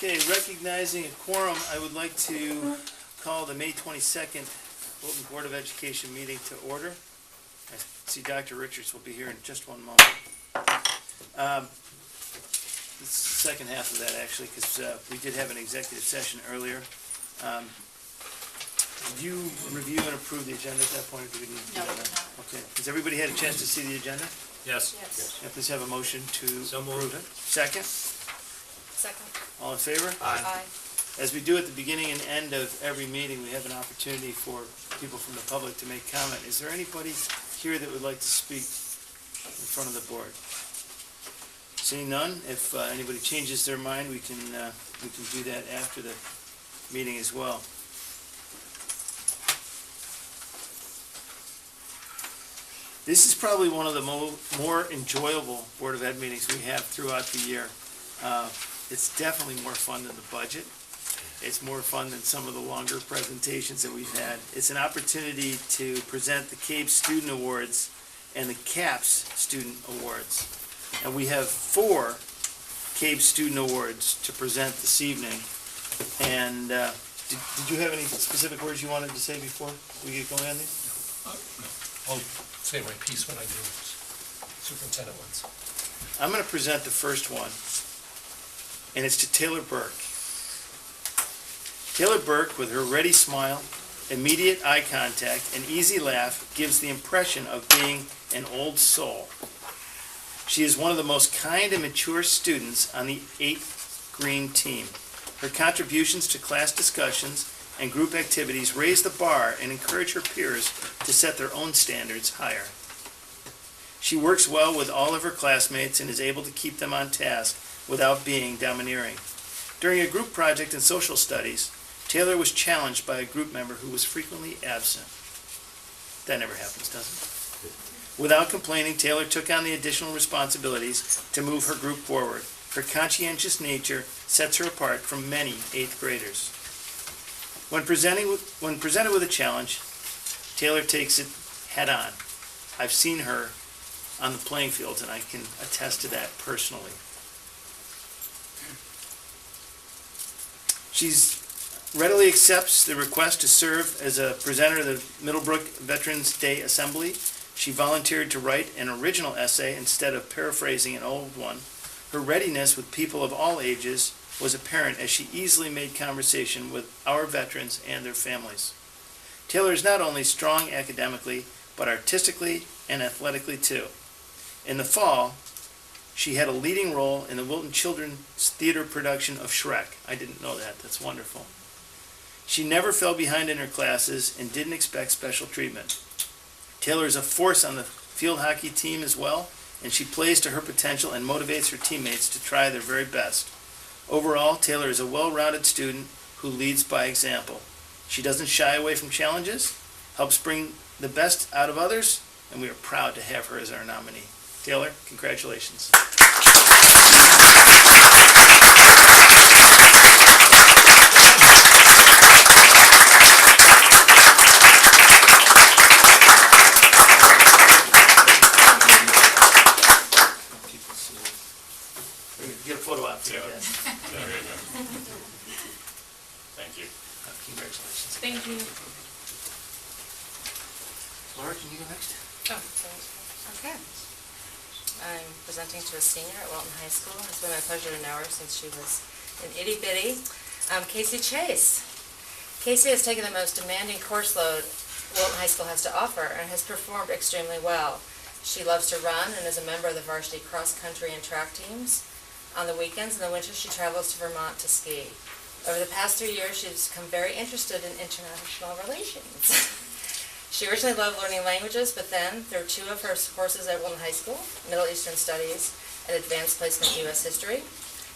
Okay, recognizing a quorum, I would like to call the May 22nd Wilton Board of Education meeting to order. I see Dr. Richards will be here in just one moment. This is the second half of that, actually, because we did have an executive session earlier. Did you review and approve the agenda at that point, or do we need to do that now? Okay. Has everybody had a chance to see the agenda? Yes. Yeah, please have a motion to So approve moved. it. Second? Second. All in favor? Aye. As we do at the beginning and end of every meeting, we have an opportunity for people from the public to make comment. Is there anybody here that would like to speak in front of the board? Seeing none, if anybody changes their mind, we can do that after the meeting as well. This is probably one of the more enjoyable Board of Ed meetings we have throughout the year. It's definitely more fun than the budget. It's more fun than some of the longer presentations that we've had. It's an opportunity to present the CABE Student Awards and the CAPS Student Awards. And we have 4 CABE Student Awards to present this evening. And did you have any specific words you wanted to say before we get going on these? I'll say my piece when I do superintendent ones. I'm going to present the first one, and it's to Taylor Berg. Taylor Berg, with her ready smile, immediate eye contact, and easy laugh, gives the impression of being an old soul. She is one of the most kind and mature students on the 8th Green team. Her contributions to class discussions and group activities raise the bar and encourage her peers to set their own standards higher. She works well with all of her classmates and is able to keep them on task without being domineering. During a group project in social studies, Taylor was challenged by a group member who was frequently absent. That never happens, does it? Without complaining, Taylor took on the additional responsibilities to move her group forward. Her conscientious nature sets her apart from many 8th graders. When presented with a challenge, Taylor takes it head on. I've seen her on the playing fields, and I can attest to that personally. She readily accepts the request to serve as a presenter of the Middlebrook Veterans Day Assembly. She volunteered to write an original essay instead of paraphrasing an old one. Her readiness with people of all ages was apparent as she easily made conversation with our veterans and their families. Taylor is not only strong academically, but artistically and athletically too. In the fall, she had a leading role in the Wilton Children's Theater production of Shrek. I didn't know that. That's wonderful. She never fell behind in her classes and didn't expect special treatment. Taylor is a force on the field hockey team as well, and she plays to her potential and motivates her teammates to try their very best. Overall, Taylor is a well-rounded student who leads by example. She doesn't shy away from challenges, helps bring the best out of others, and we are proud to have her as our nominee. Taylor, congratulations. Get a photo op here. Yeah. Thank you. Congratulations. Thank you. Laura, can you go next? Oh, okay. I'm presenting to a senior at Wilton High School. It's been my pleasure to know her since she was an itty-bitty. Casey Chase. Casey has taken the most demanding course load Wilton High School has to offer and has performed extremely well. She loves to run and is a member of the varsity cross-country and track teams. On the weekends and the winter, she travels to Vermont to ski. Over the past 3 years, she's become very interested in international relations. She originally loved learning languages, but then, through 2 of her courses at Wilton High School, Middle Eastern Studies and Advanced Placement U.S. History,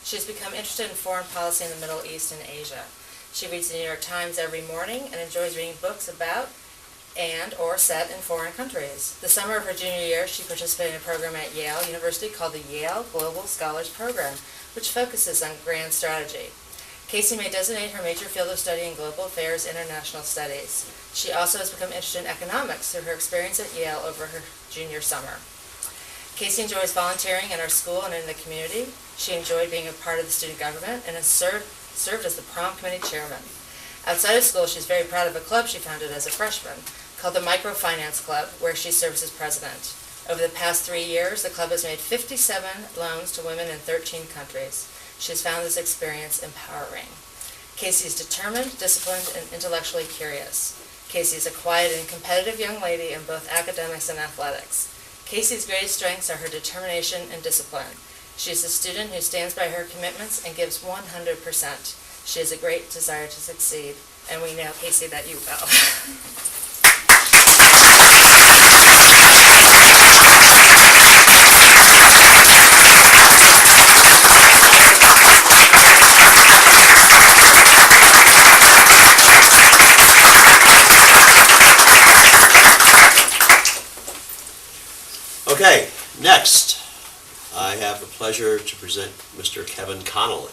she's become interested in foreign policy in the Middle East and Asia. She reads the New York Times every morning and enjoys reading books about and/or set in foreign countries. The summer of her junior year, she participated in a program at Yale University called the Yale Global Scholars Program, which focuses on grand strategy. Casey may designate her major field of study in global affairs and international studies. She also has become interested in economics through her experience at Yale over her junior summer. Casey enjoys volunteering in our school and in the community. She enjoyed being a part of the student government and has served as the prom committee chairman. Outside of school, she's very proud of a club she founded as a freshman called the Microfinance Club, where she serves as president. Over the past 3 years, the club has made 57 loans to women in 13 countries. She has found this experience empowering. Casey is determined, disciplined, and intellectually curious. Casey is a quiet and competitive young lady in both academics and athletics. Casey's greatest strengths are her determination and discipline. She is a student who stands by her commitments and gives 100%. She has a great desire to succeed, and we know, Casey, that you will. Okay, next, I have the pleasure to present Mr. Kevin Connolly.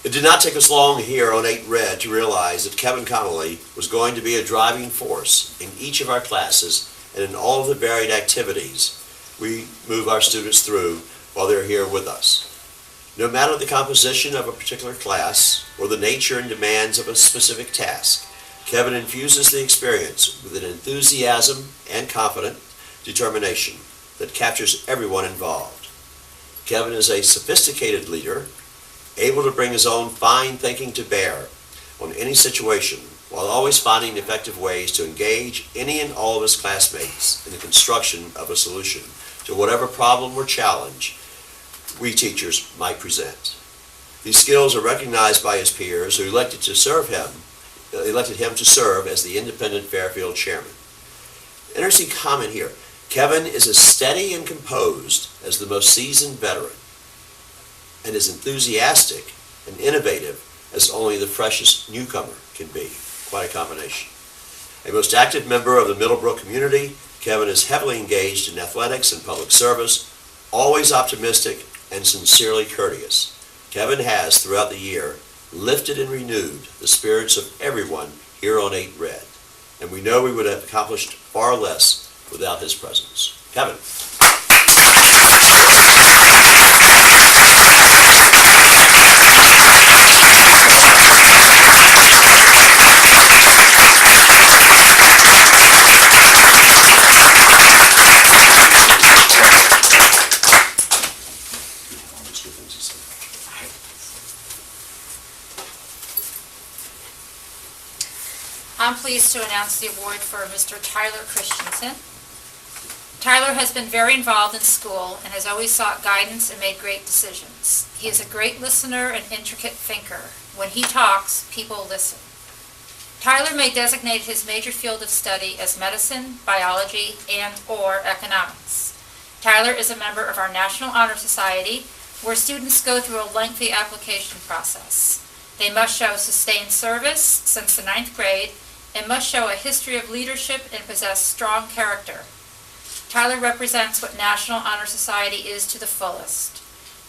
It did not take us long here on 8 Red to realize that Kevin Connolly was going to be a driving force in each of our classes and in all of the varied activities we move our students through while they're here with us. No matter the composition of a particular class or the nature and demands of a specific task, Kevin infuses the experience with an enthusiasm and confidence determination that captures everyone involved. Kevin is a sophisticated leader, able to bring his own fine thinking to bear on any situation, while always finding effective ways to engage any and all of his classmates in the construction of a solution to whatever problem or challenge we teachers might present. These skills are recognized by his peers who elected him to serve as the independent Fairfield chairman. Interesting comment here. Kevin is as steady and composed as the most seasoned veteran, and as enthusiastic and innovative as only the freshest newcomer can be. Quite a combination. A most active member of the Middlebrook community, Kevin is heavily engaged in athletics and public service, always optimistic and sincerely courteous. Kevin has, throughout the year, lifted and renewed the spirits of everyone here on 8 Red, and we know we would have accomplished far less without his presence. Kevin. I'm pleased to announce the award for Mr. Tyler Christiansen. Tyler has been very involved in school and has always sought guidance and made great decisions. He is a great listener and intricate thinker. When he talks, people listen. Tyler may designate his major field of study as medicine, biology, and/or economics. Tyler is a member of our National Honor Society, where students go through a lengthy application process. They must show sustained service since the 9th grade and must show a history of leadership and possess strong character. Tyler represents what National Honor Society is to the fullest.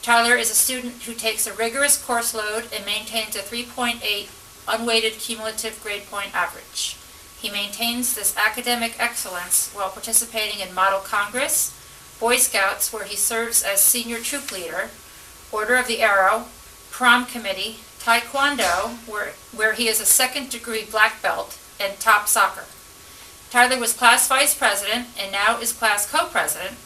Tyler is a student who takes a rigorous course load and maintains a 3.8 unweighted cumulative grade point average. He maintains this academic excellence while participating in Model Congress, Boy Scouts, where he serves as senior troop leader, Order of the Arrow, Prom Committee, Taekwondo, where he is a 2nd degree black belt, and top soccer. Tyler was class vice president and now is class co-president,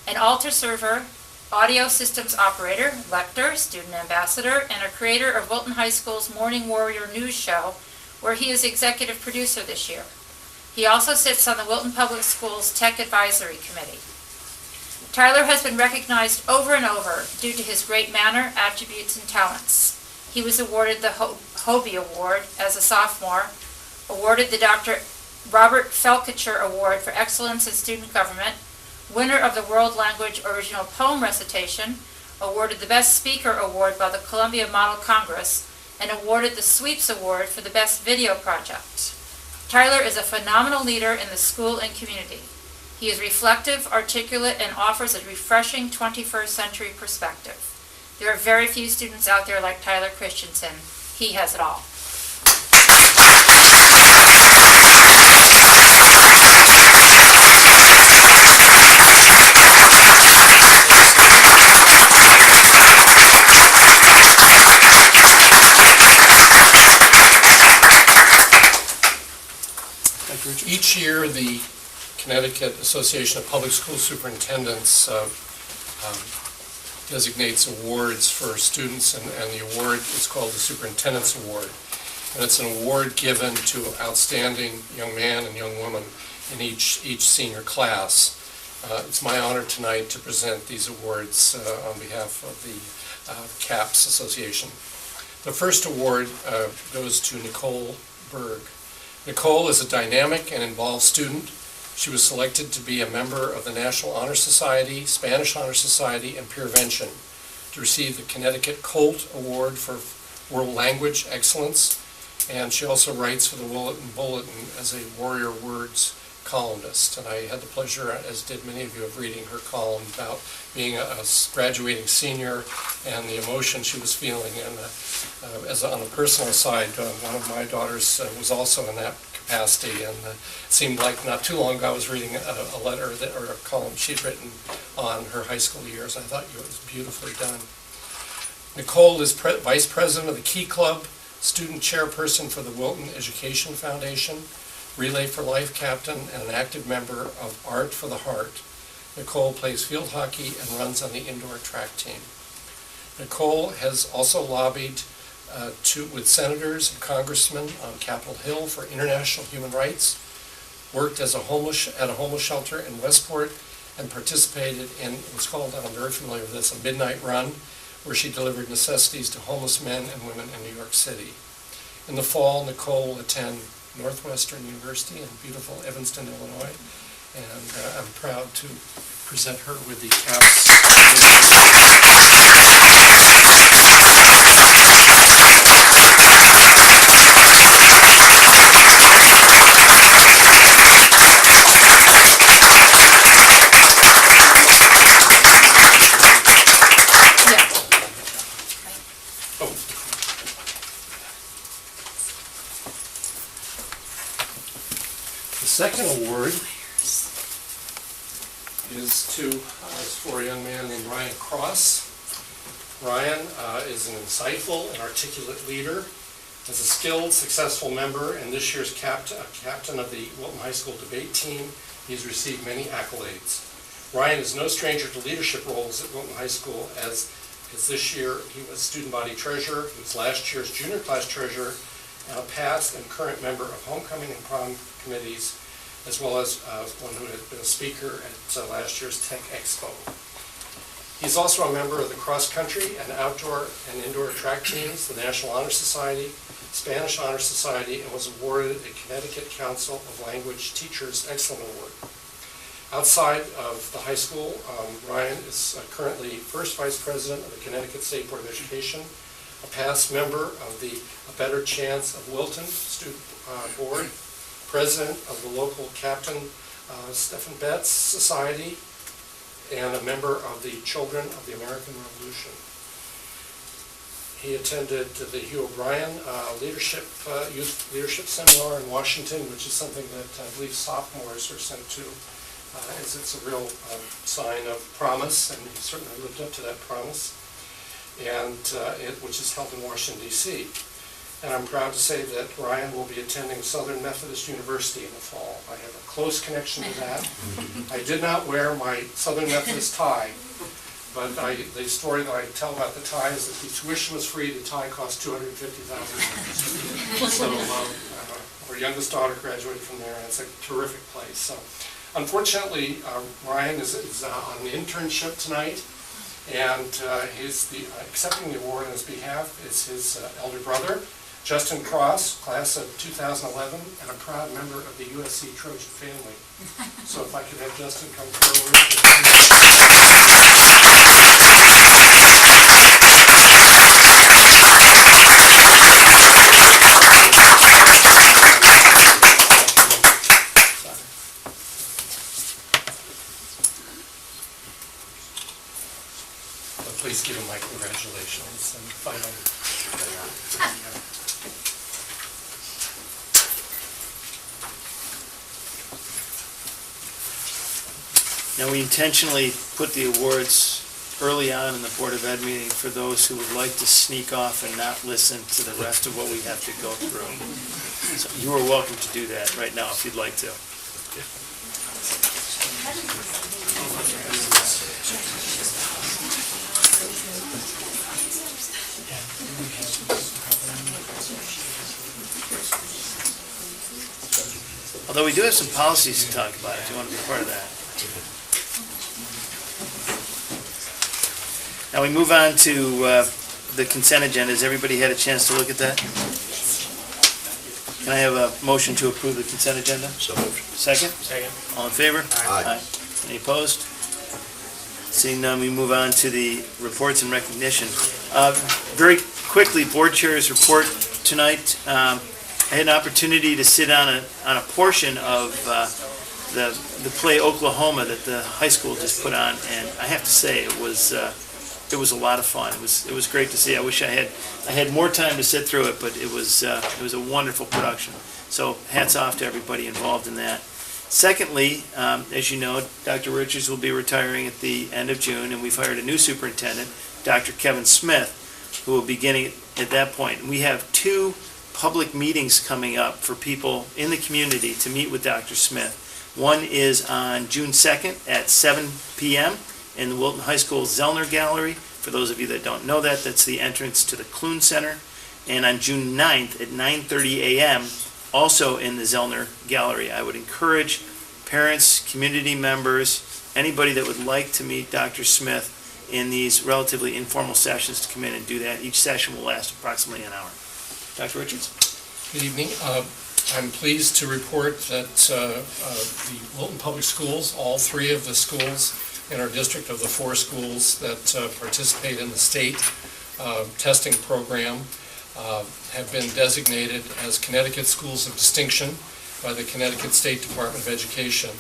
an altar server, audio systems operator, lector, student ambassador, and a creator of Wilton High School's Morning Warrior news show, where he is executive producer this year. He also sits on the Wilton Public Schools Tech Advisory Committee. Tyler has been recognized over and over due to his great manner, attributes, and talents. He was awarded the Hobie Award as a sophomore, awarded the Dr. Robert Felkacher Award for Excellence in Student Government, winner of the World Language Original Poem Recitation, awarded the Best Speaker Award by the Columbia Model Congress, and awarded the Sweeps Award for the Best Video Project. Tyler is a phenomenal leader in the school and community. He is reflective, articulate, and offers a refreshing 21st century perspective. There are very few students out there like Tyler Christiansen. He has it all. Connecticut Association of Public School Superintendents designates awards for students, and the award is called the Superintendent's Award. And it's an award given to outstanding young man and young woman in each senior class. It's my honor tonight to present these awards on behalf of the CAPS Association. The first award goes to Nicole Berg. Nicole is a dynamic and involved student. She was selected to be a member of the National Honor Society, Spanish Honor Society, and Peervention to receive the Connecticut Colt Award for World Language Excellence, and she also writes for the Willetton Bulletin as a Warrior Words columnist. And I had the pleasure, as did many of you, of reading her column about being a graduating senior and the emotion she was feeling. And on a personal side, one of my daughters was also in that capacity, and it seemed like not too long ago I was reading a letter or a column she'd written on her high school years. I thought it was beautifully done. Nicole is Vice President of the Key Club, Student Chairperson for the Wilton Education Foundation, Relay for Life Captain, and an active member of Art for the Heart. Nicole plays field hockey and runs on the indoor track team. Nicole has also lobbied with senators and congressmen on Capitol Hill for international human rights, worked at a homeless shelter in Westport, and participated in what's called, and I'm very familiar with this, a midnight run, where she delivered necessities to homeless men and women in New York City. In the fall, Nicole will attend Northwestern University in beautiful Evanston, Illinois, and I'm proud to present her with the CAPS. The second award is for a young man named Ryan Cross. Ryan is an insightful and articulate leader. As a skilled, successful member and this year's captain of the Wilton High School debate team, he's received many accolades. Ryan is no stranger to leadership roles at Wilton High School, as this year he was student body treasurer, he was last year's junior class treasurer, and a past and current member of homecoming and prom committees, as well as one who had been a speaker at last year's Tech Expo. He's also a member of the cross-country and outdoor and indoor track teams, the National Honor Society, Spanish Honor Society, and was awarded a Connecticut Council of Language Teachers Excellent Award. Outside of the high school, Ryan is currently first vice president of the Connecticut State Board of Education, a past member of the A Better Chance of Wilton Student Board, president of the local Captain Stephen Betts Society, and a member of the Children of the American Revolution. He attended the Hugh O'Brien Youth Leadership Seminar in Washington, which is something that I believe sophomores are sent to, as it's a real sign of promise, and he certainly lived up to that promise, and which is held in Washington, D.C. And I'm proud to say that Ryan will be attending Southern Methodist University in the fall. I have a close connection to that. I did not wear my Southern Methodist tie, but the story that I tell about the tie is that the tuition was free, the tie cost $250,000. So our youngest daughter graduated from there, and it's a terrific place. So unfortunately, Ryan is on an internship tonight, and accepting the award on his behalf is his elder brother, Justin Cross, class of 2011, and a proud member of the USC Trojan family. So if I could have Justin come forward. Please give him my congratulations and final. Now, we intentionally put the awards early on in the Board of Ed meeting for those who would like to sneak off and not listen to the rest of what we have to go through. So you are welcome to do that right now if you'd like to. Although we do have some policies to talk about if you want to be part of that. Now we move on to the consent agenda. Has everybody had a chance to look at that? Can I have a motion to approve the consent agenda? So moved. Second? Second. All in favor? Aye. Any opposed? Seeing none, we move on to the reports and recognition. Very quickly, board chair's report tonight. I had an opportunity to sit on a portion of the play Oklahoma that the high school just put on, and I have to say it was a lot of fun. It was great to see. I wish I had more time to sit through it, but it was a wonderful production. So hats off to everybody involved in that. Secondly, as you know, Dr. Richards will be retiring at the end of June, and we've hired a new superintendent, Dr. Kevin Smith, who will be beginning at that point. We have 2 public meetings coming up for people in the community to meet with Dr. Smith. One is on June 2nd at 7 p.m. in the Wilton High School Zellner Gallery. For those of you that don't know that, that's the entrance to the Clune Center. And on June 9th at 9:30 a.m., also in the Zellner Gallery. I would encourage parents, community members, anybody that would like to meet Dr. Smith in these relatively informal sessions to come in and do that. Each session will last approximately an hour. Dr. Richards? Good evening. I'm pleased to report that the Wilton Public Schools, all 3 of the schools in our district of the 4 schools that participate in the state testing program, have been designated as Connecticut Schools of Distinction by the Connecticut State Department of Education.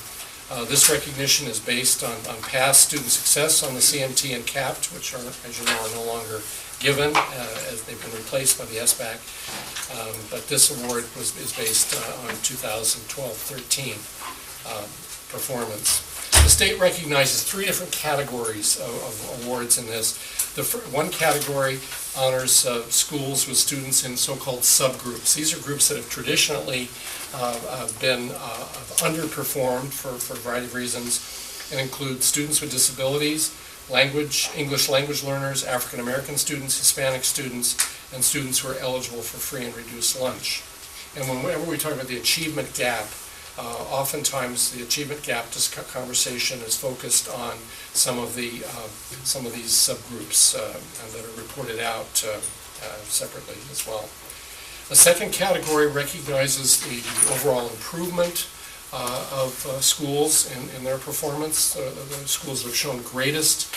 This recognition is based on past student success on the CMT and CAPT, which are, as you know, are no longer given as they've been replaced by the SBAC. But this award is based on 2012-13 performance. The state recognizes 3 different categories of awards in this. One category honors schools with students in so-called subgroups. These are groups that have traditionally been underperformed for a variety of reasons, and include students with disabilities, English language learners, African American students, Hispanic students, and students who are eligible for free and reduced lunch. And whenever we talk about the achievement gap, oftentimes the achievement gap conversation is focused on some of these subgroups that are reported out separately as well. The second category recognizes the overall improvement of schools in their performance. The schools that have shown greatest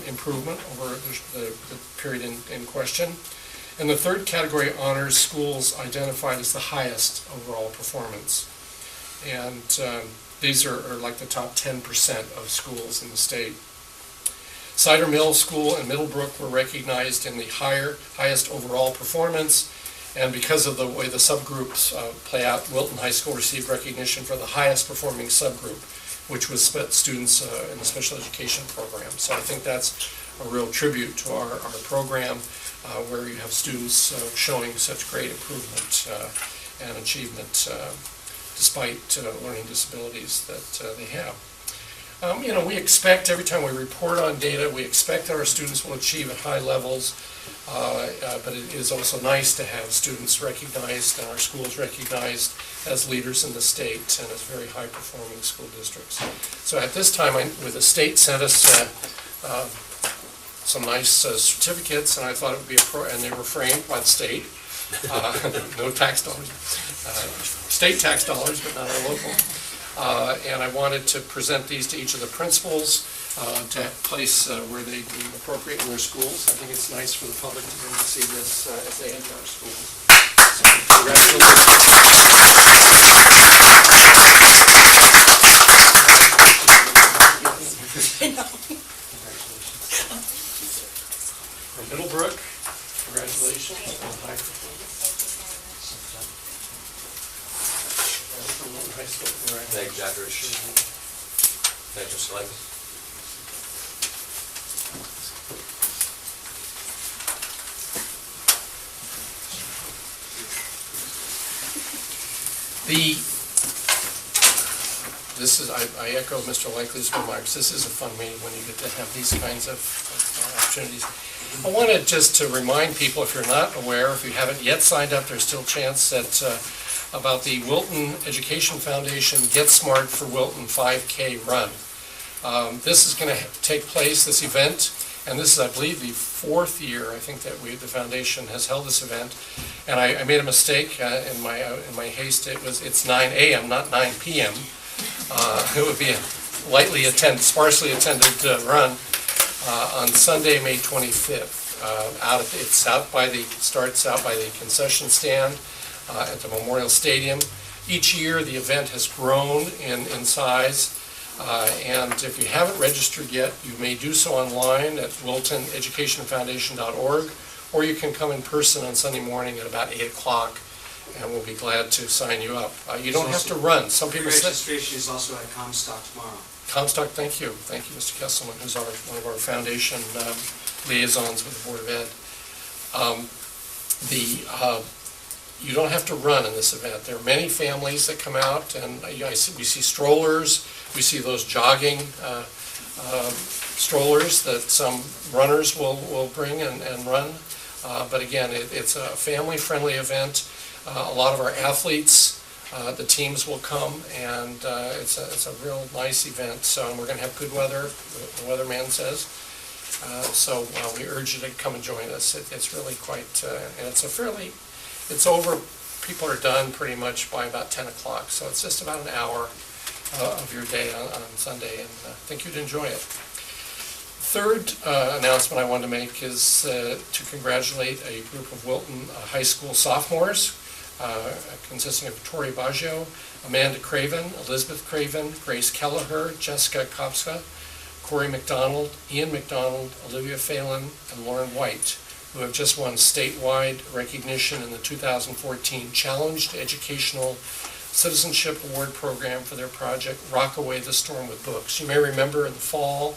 improvement over the period in question. And the third category honors schools identified as the highest overall performance. And these are like the top 10% of schools in the state. Cider Mill School and Middlebrook were recognized in the highest overall performance, and because of the way the subgroups play out, Wilton High School received recognition for the highest performing subgroup, which was students in the special education program. So I think that's a real tribute to our program, where you have students showing such great improvement and achievement despite learning disabilities that they have. We expect every time we report on data, we expect that our students will achieve at high levels, but it is also nice to have students recognized and our schools recognized as leaders in the state and as very high-performing school districts. So at this time, the state sent us some nice certificates, and I thought it would be and they were framed by the state. No tax dollars, state tax dollars, but not our local. And I wanted to present these to each of the principals to place where they deem appropriate in their schools. I think it's nice for the public to be able to see this as they enter our schools. So, For Middlebrook, congratulations on high performance. Thank you, Dr. Richards. Thank you, Mr. Lakes. I echo Mr. Likely's remarks. This is a fun meeting when you get to have these kinds of opportunities. I wanted just to remind people, if you're not aware, if you haven't yet signed up, there's still a chance that about the Wilton Education Foundation Get Smart for Wilton 5K Run. This is going to take place, this event, and this is, I believe, the 4th year, I think, that the foundation has held this event. And I made a mistake in my haste. It's 9 a.m., not 9 p.m. It would be a sparsely attended run on Sunday, May 25th. Starts out by the concession stand at the Memorial Stadium. Each year, the event has grown in size. And if you haven't registered yet, you may do so online at wiltoneducationfoundation.org, or you can come in person on Sunday morning at about 8 o'clock, and we'll be glad to sign you up. You don't have to run. Some people say... Registration is also at Comstock tomorrow. Comstock, thank you. Thank you, Mr. Kesselman, who's one of our foundation liaisons with the Board of Ed. You don't have to run in this event. There are many families that come out, and we see strollers. We see those jogging strollers that some runners will bring and run. But again, it's a family-friendly event. A lot of our athletes, the teams will come, and it's a real nice event. So we're going to have good weather, the weatherman says. So we urge you to come and join us. It's really quite, and it's over, people are done pretty much by about 10 o'clock. So it's just about an hour of your day on Sunday, and I think you'd enjoy it. Third announcement I wanted to make is to congratulate a group of Wilton High School sophomores, consisting of Tori Baggio, Amanda Craven, Elizabeth Craven, Grace Kelleher, Jessica Kopska, Corey McDonald, Ian McDonald, Olivia Phelan, and Lauren White, who have just won statewide recognition in the 2014 Challenged Educational Citizenship Award Program for their project, Rock Away the Storm with Books. You may remember in the fall,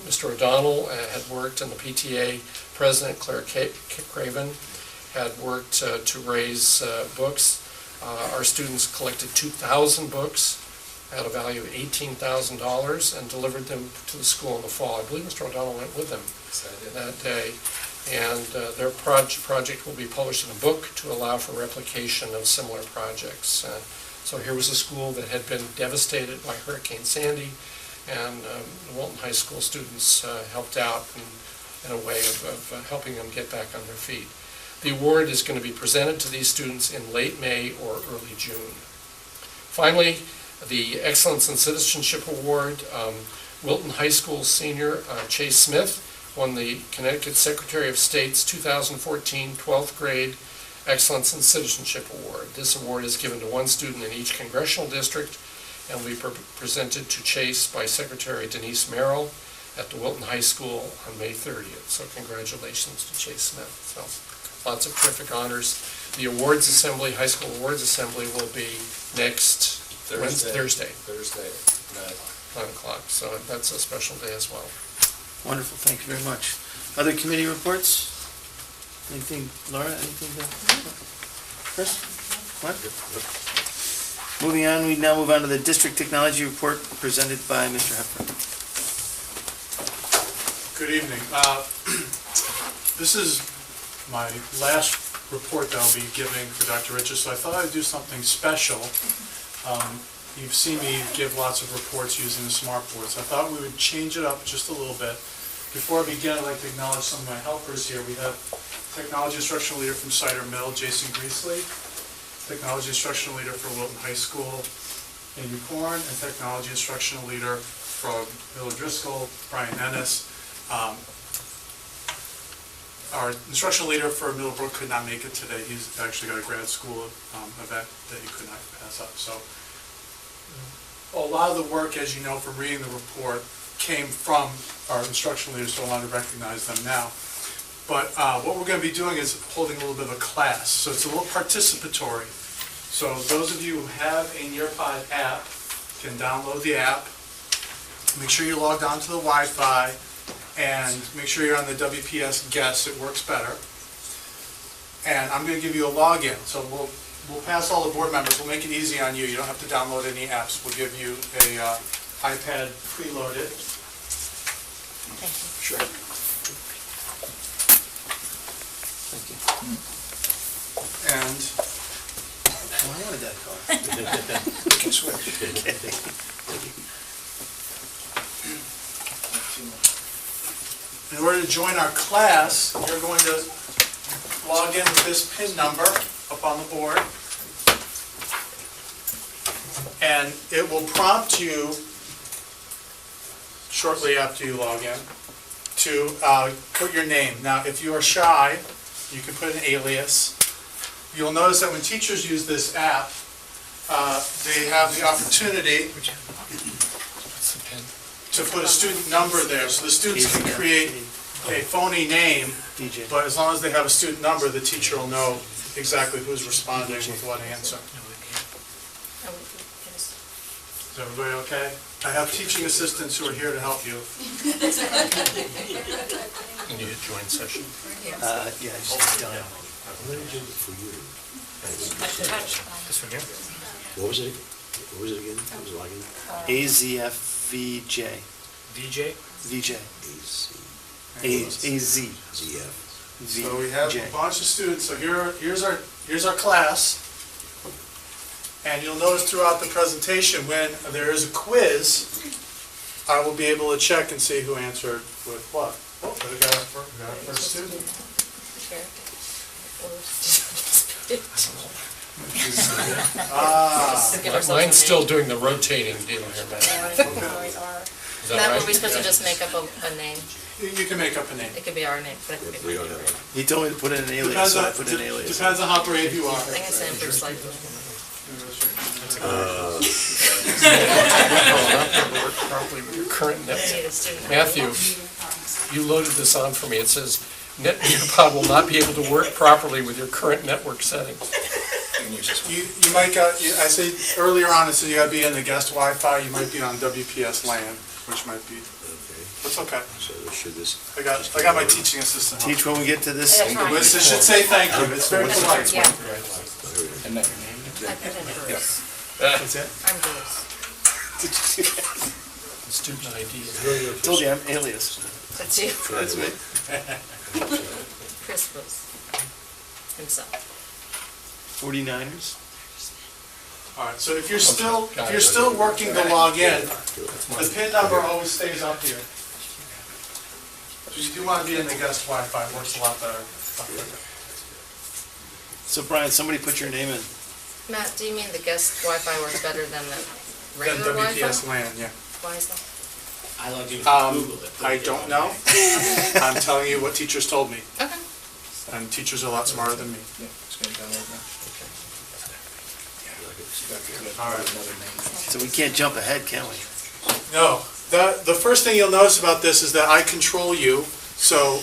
Mr. O'Donnell had worked, and the PTA president, Claire Craven, had worked to raise books. Our students collected 2,000 books at a value of $18,000 and delivered them to the school in the fall. I believe Mr. O'Donnell went with them that day. And their project will be published in a book to allow for replication of similar projects. So here was a school that had been devastated by Hurricane Sandy, and the Wilton High School students helped out in a way of helping them get back on their feet. The award is going to be presented to these students in late May or early June. Finally, the Excellence in Citizenship Award, Wilton High School senior Chase Smith won the Connecticut Secretary of State's 2014 12th grade Excellence in Citizenship Award. This award is given to one student in each congressional district and will be presented to Chase by Secretary Denise Merrill at the Wilton High School on May 30th. So congratulations to Chase Smith. So lots of terrific honors. The awards assembly, high school awards assembly, will be next Thursday. 9 o'clock. So that's a special day as well. Wonderful, thank you very much. Other committee reports? Anything, Laura, anything to? Chris? What? Moving on, we now move on to the district technology report presented by Mr. Heffron. Good evening. This is my last report that I'll be giving for Dr. Richards, so I thought I'd do something special. You've seen me give lots of reports using the smartboards. I thought we would change it up just a little bit. Before I begin, I'd like to acknowledge some of my helpers here. We have Technology Instructional Leader from Cider Mill, Jason Greasley, Technology Instructional Leader for Wilton High School, Amy Korn, and Technology Instructional Leader from Mill Driscoll, Brian Ennis. Our instructional leader for Middlebrook could not make it today. He's actually got a grad school event that he could not pass up. So a lot of the work, as you know from reading the report, came from our instructional leaders, so I wanted to recognize them now. But what we're going to be doing is holding a little bit of a class. So it's a little participatory. So those of you who have a Nearpod app can download the app. Make sure you're logged on to the Wi-Fi, and make sure you're on the WPS guest. It works better. And I'm going to give you a login. So we'll pass all the board members. We'll make it easy on you. You don't have to download any apps. We'll give you a iPad preloaded. Thank you. Sure. Thank you. And In order to join our class, you're going to log in with this PIN number up on the board. And it will prompt you shortly after you log in to put your name. Now, if you are shy, you can put an alias. You'll notice that when teachers use this app, they have the opportunity to put a student number there, so the students can create a phony name, but as long as they have a student number, the teacher will know exactly who's responding with what answer. Is everybody okay? I have teaching assistants who are here to help you. You need a join session. Yeah, just done. This one here? What was it? What was it again? What was it like? AZFVJ. DJ? VJ. AC. AZ. ZF. So we have a bunch of students, so here's our class. And you'll notice throughout the presentation, when there is a quiz, I will be able to check and see who answered with what. Oh, we got our first student. Mine's still doing the rotating deal here, man. Is That that would we right? supposed to just make up a name? You can make up a name. It could be our name, but it could We be. don't have a. He told me to put in an alias, Depends so I on, put in an alias. depends on how brave you are. I think it's in first like. Properly with your current I net. need a student. Matthew, you loaded this on for me. It says, NetMeterPod will not be able to work properly with your current network settings. You might got, I said earlier on, it said you gotta be in the guest Wi-Fi, you might be on WPS LAN, which might be, Okay. that's okay. So should this. I got my teaching assistant. Teach when we get to this. Yeah, try. It should say thank you, it's very polite. Yeah. Isn't that your name? I put in Bruce. What's that? I'm Bruce. Student ID. Told you I'm alias. That's you. That's me. Chris Bruce. Himself. 49ers. All right, so if you're still working to log in, the PIN number always stays up here. So you do want to be in the guest Wi-Fi, it works a lot better. So Brian, somebody put your name in. Matt, do you mean the guest Wi-Fi works better than the Then regular Wi-Fi? WPS LAN, yeah. Why is that? I logged in Google it. I don't know. I'm telling you what teachers told me, Okay. and teachers are a lot smarter than me. Yeah, it's gonna download now. All right. So we can't jump ahead, can we? No, the first thing you'll notice about this is that I control you, so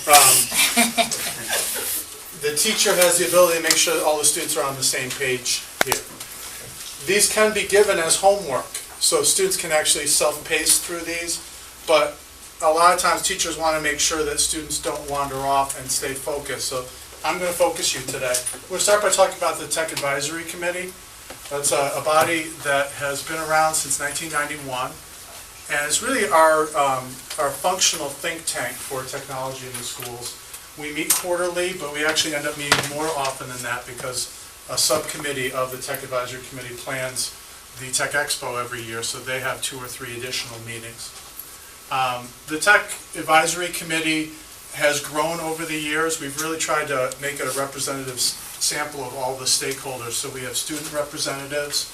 the teacher has the ability to make sure that all the students are on the same page here. These can be given as homework, so students can actually self-pace through these, but a lot of times teachers want to make sure that students don't wander off and stay focused, so I'm going to focus you today. We'll start by talking about the Tech Advisory Committee. That's a body that has been around since 1991, and it's really our functional think tank for technology in the schools. We meet quarterly, but we actually end up meeting more often than that because a subcommittee of the Tech Advisory Committee plans the Tech Expo every year, so they have 2 or 3 additional meetings. The Tech Advisory Committee has grown over the years. We've really tried to make it a representative sample of all the stakeholders. So we have student representatives,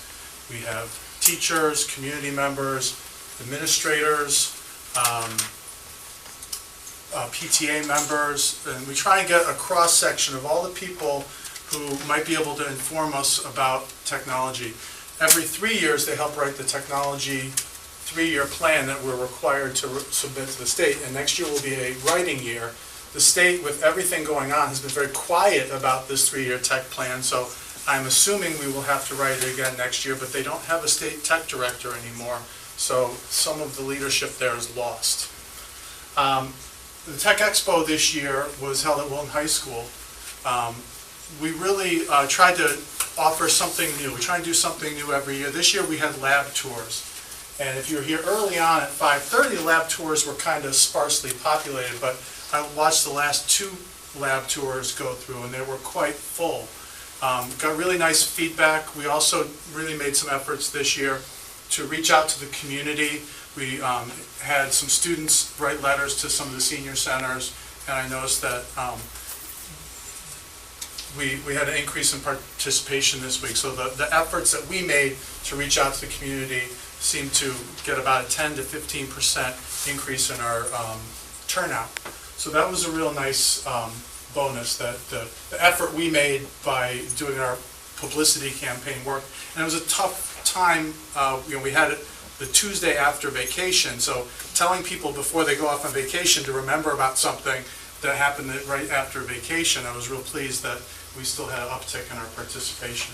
we have teachers, community members, administrators, PTA members, and we try and get a cross-section of all the people who might be able to inform us about technology. Every 3 years, they help write the technology 3-year plan that we're required to submit to the state, and next year will be a writing year. The state, with everything going on, has been very quiet about this 3-year tech plan, so I'm assuming we will have to write it again next year, but they don't have a state tech director anymore, so some of the leadership there is lost. The Tech Expo this year was held at Wilton High School. We really tried to offer something new. We try and do something new every year. This year we had lab tours. And if you were here early on at 5:30, the lab tours were kind of sparsely populated, but I watched the last 2 lab tours go through and they were quite full. Got really nice feedback. We also really made some efforts this year to reach out to the community. We had some students write letters to some of the senior centers, and I noticed that we had an increase in participation this week. So the efforts that we made to reach out to the community seemed to get about a 10 to 15% increase in our turnout. So that was a real nice bonus, that the effort we made by doing our publicity campaign worked. And it was a tough time. We had it the Tuesday after vacation, so telling people before they go off on vacation to remember about something that happened right after vacation, I was real pleased that we still had an uptick in our participation.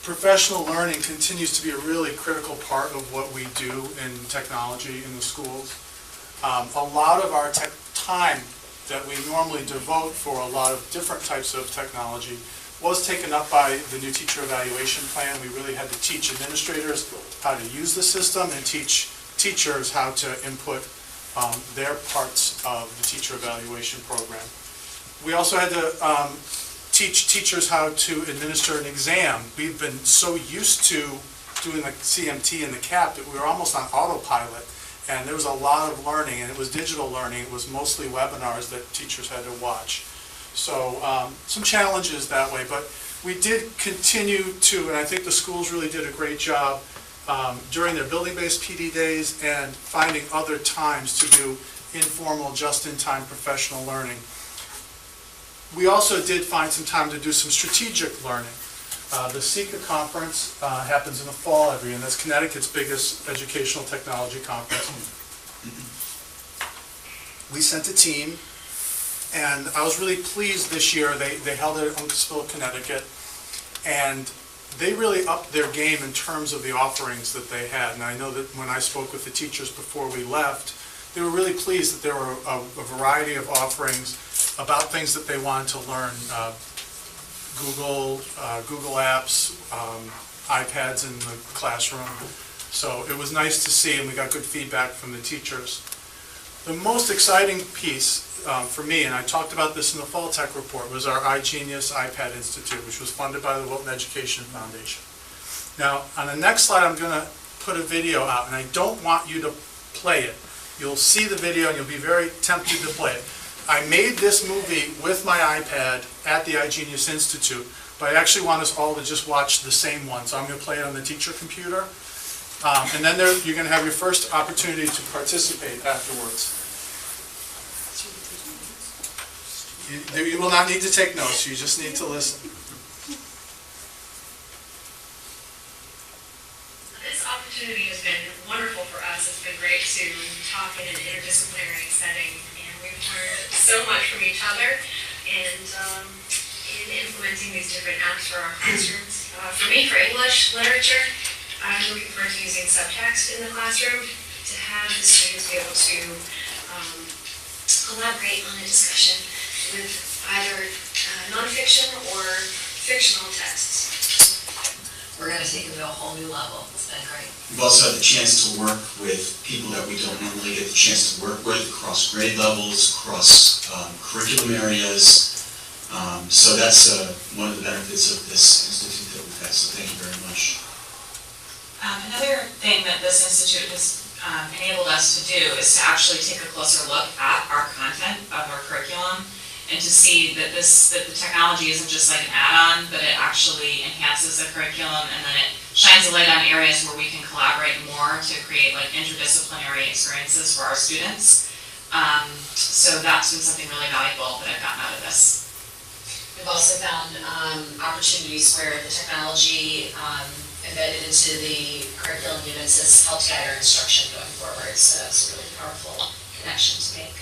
Professional learning continues to be a really critical part of what we do in technology in the schools. A lot of our time that we normally devote for a lot of different types of technology was taken up by the new teacher evaluation plan. We really had to teach administrators how to use the system and teach teachers how to input their parts of the teacher evaluation program. We also had to teach teachers how to administer an exam. We've been so used to doing the CMT and the CAP that we were almost on autopilot, and there was a lot of learning, and it was digital learning. It was mostly webinars that teachers had to watch. So some challenges that way, but we did continue to, and I think the schools really did a great job during their building-based PD days and finding other times to do informal, just-in-time professional learning. We also did find some time to do some strategic learning. The SECA conference happens in the fall every year, and that's Connecticut's biggest educational technology conference. We sent a team, and I was really pleased this year. They held it at Uncasville, Connecticut, and they really upped their game in terms of the offerings that they had. And I know that when I spoke with the teachers before we left, they were really pleased that there were a variety of offerings about things that they wanted to learn. Google Apps, iPads in the classroom. So it was nice to see, and we got good feedback from the teachers. The most exciting piece for me, and I talked about this in the Fall Tech Report, was our iGenius iPad Institute, which was funded by the Wilton Education Foundation. Now, on the next slide, I'm going to put a video out, and I don't want you to play it. You'll see the video, and you'll be very tempted to play it. I made this movie with my iPad at the iGenius Institute, but I actually want us all to just watch the same one. So I'm going to play it on the teacher computer. And then you're going to have your first opportunity to participate afterwards. You will not need to take notes. You just need to listen. This opportunity has been wonderful for us. It's been great to talk in an interdisciplinary setting. We've learned so much from each other, and in implementing these different apps for our classrooms. For me, for English literature, I'm looking forward to using subtext in the classroom to have the students be able to collaborate on a discussion with either nonfiction or fictional texts. We're going to take it to a whole new level. It's been great. We've also had the chance to work with people that we don't normally get the chance to work with across grade levels, across curriculum areas. So that's one of the benefits of this institute that we've had. So thank you very much. Another thing that this institute has enabled us to do is to actually take a closer look at our content of our curriculum and to see that the technology isn't just like an add-on, but it actually enhances the curriculum, and then it shines a light on areas where we can collaborate more to create like interdisciplinary experiences for our students. So that's been something really valuable that I've gotten out of this. We've also found opportunities where the technology embedded into the curriculum units has helped guide our instruction going forward. So that's a really powerful connection to make.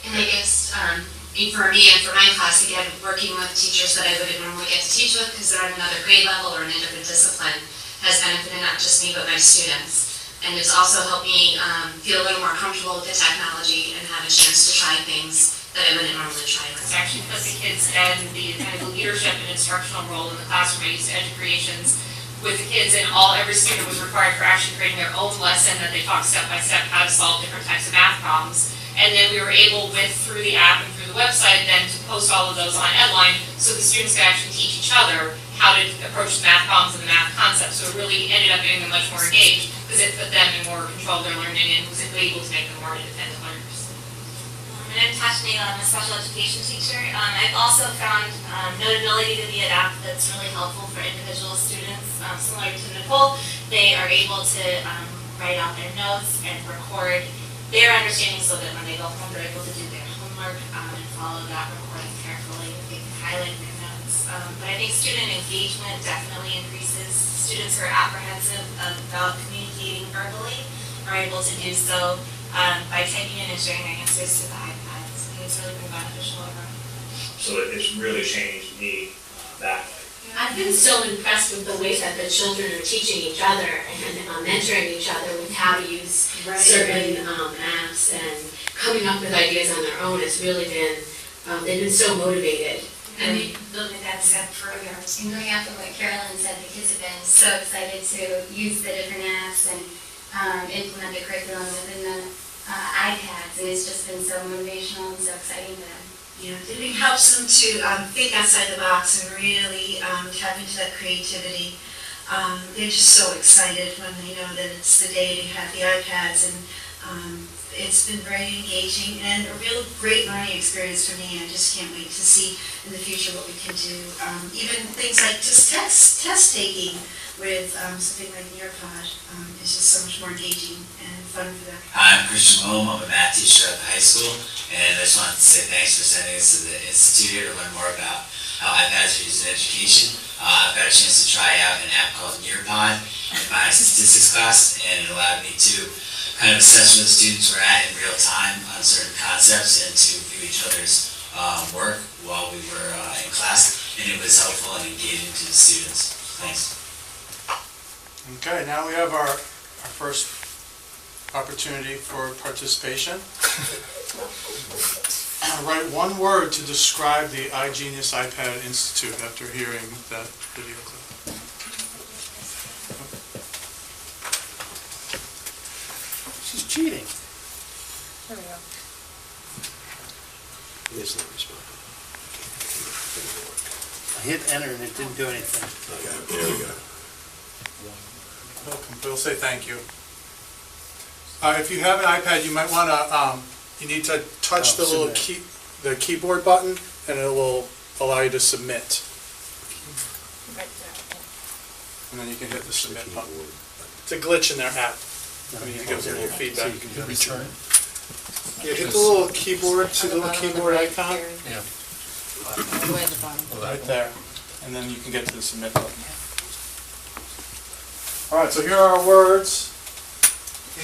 And I guess for me and for my class, again, working with teachers that I wouldn't normally get to teach with because they're at another grade level or in a different discipline has benefited not just me but my students. And it's also helped me feel a little more comfortable with the technology and have a chance to try things that I wouldn't normally try with. It's actually put the kids and the kind of the leadership and instructional role in the classroom. I used to Educreations with the kids, and every student was required for actually creating their own lesson that they taught step by step how to solve different types of math problems. And then we were able, through the app and through the website, then to post all of those on Edline, so the students could actually teach each other how to approach the math problems and the math concepts. So it really ended up getting them much more engaged, because it put them in more control of their learning and was able to make them more independent learners. And I'm Tashnee, I'm a special education teacher. I've also found Notability to be an app that's really helpful for individual students. Similar to Nicole, they are able to write out their notes and record their understanding so that when they go home, they're able to do their homework and follow that recording carefully. They can highlight their notes. But I think student engagement definitely increases. Students who are apprehensive about communicating verbally are able to do so by typing in and sharing their answers to the iPads. I think it's really been beneficial overall. So it's really changed me that way. I've been so impressed with the ways that the children are teaching each other and mentoring each other with how to use certain apps and coming up with ideas on their own. It's really been, they've been so motivated. And building that step further. And going after what Carolyn said, the kids have been so excited to use the different apps and implement the curriculum within the iPads, and it's just been so motivational and so exciting to them. Yeah, it helps them to think outside the box and really tap into that creativity. They're just so excited when they know that it's the day to have the iPads, and it's been very engaging and a real great learning experience for me. I just can't wait to see in the future what we can do. Even things like just test taking with something like Nearpod is just so much more engaging and fun for them. Hi, I'm Christian Wilhelm. I'm a math teacher at the high school, and I just wanted to say thanks for sending us to the Institute here to learn more about how iPads are used in education. I've got a chance to try out an app called Nearpod in my statistics class, and it allowed me to kind of assess where the students were at in real time on certain concepts and to view each other's work while we were in class, and it was helpful and engaging to the students. Thanks. Okay, now we have our first opportunity for participation. Write one word to describe the iGenius iPad Institute after hearing that video clip. She's cheating. There we go. It's not responding. I hit enter and it didn't do anything. Okay, there we go. We'll say thank you. If you have an iPad, you might want to, you need to touch the little the keyboard button, and it will allow you to submit. Right there. And then you can hit the submit button. It's a glitch in their app. I mean, it gives a little feedback. Return. Yeah, hit the little keyboard, see the little keyboard icon? Yeah. Way at the bottom. Right there. And then you can get to the submit button. All right, so here are our words.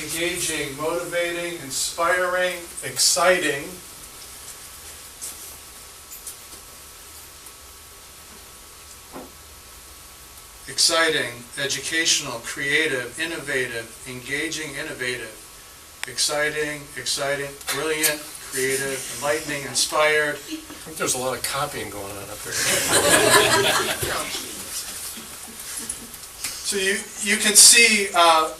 Engaging, motivating, inspiring, exciting. Exciting, educational, creative, innovative, engaging, innovative. Exciting, brilliant, creative, enlightening, inspired. I think there's a lot of copying going on up there. So you can see how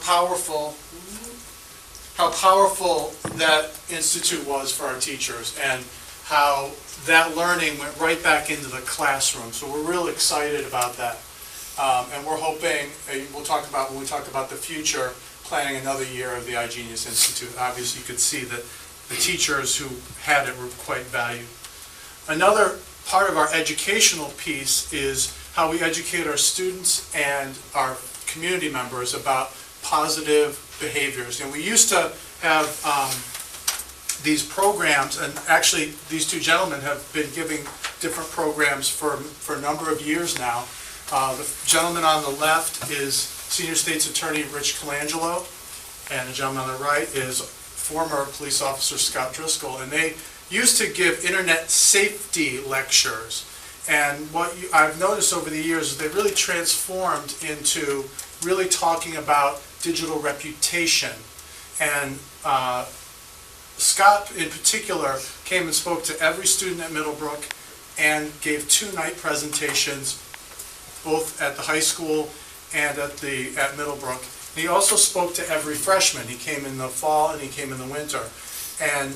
powerful that institute was for our teachers, and how that learning went right back into the classroom. So we're real excited about that, and we're hoping we'll talk about when we talk about the future, planning another year of the iGenius Institute. Obviously, you could see that the teachers who had it were quite valued. Another part of our educational piece is how we educate our students and our community members about positive behaviors. And we used to have these programs, and actually these two gentlemen have been giving different programs for a number of years now. The gentleman on the left is Senior State's Attorney Rich Colangelo, and the gentleman on the right is former police officer Scott Driscoll, and they used to give internet safety lectures. And what I've noticed over the years is they really transformed into really talking about digital reputation. And Scott, in particular, came and spoke to every student at Middlebrook and gave 2 night presentations, both at the high school and at Middlebrook. He also spoke to every freshman. He came in the fall and he came in the winter. And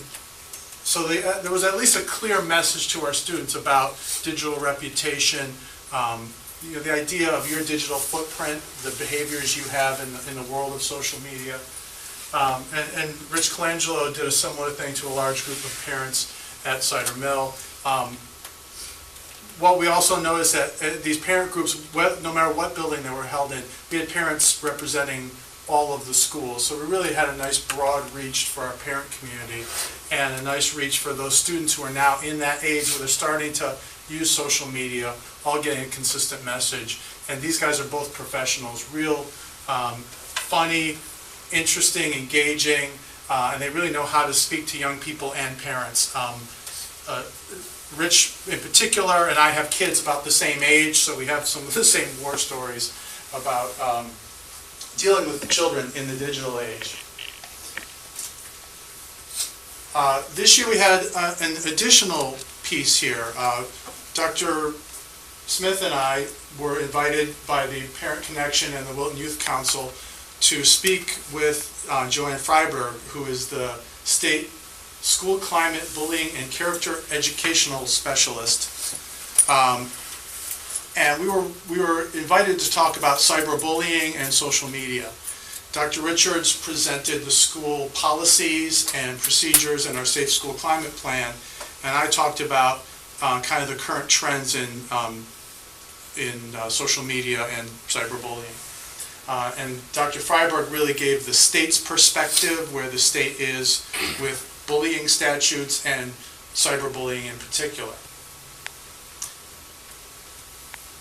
so there was at least a clear message to our students about digital reputation, the idea of your digital footprint, the behaviors you have in the world of social media. And Rich Colangelo did a similar thing to a large group of parents at Cider Mill. What we also noticed that these parent groups, no matter what building they were held in, we had parents representing all of the schools. So we really had a nice broad reach for our parent community and a nice reach for those students who are now in that age where they're starting to use social media, all getting a consistent message. And these guys are both professionals, real funny, interesting, engaging, and they really know how to speak to young people and parents. Rich in particular and I have kids about the same age, so we have some of the same war stories about dealing with children in the digital age. This year we had an additional piece here. Dr. Smith and I were invited by the Parent Connection and the Wilton Youth Council to speak with Joanne Freiberg, who is the state school climate, bullying, and character educational specialist. And we were invited to talk about cyberbullying and social media. Dr. Richards presented the school policies and procedures in our Safe School Climate Plan, and I talked about kind of the current trends in social media and cyberbullying. And Dr. Freiberg really gave the state's perspective, where the state is with bullying statutes and cyberbullying in particular.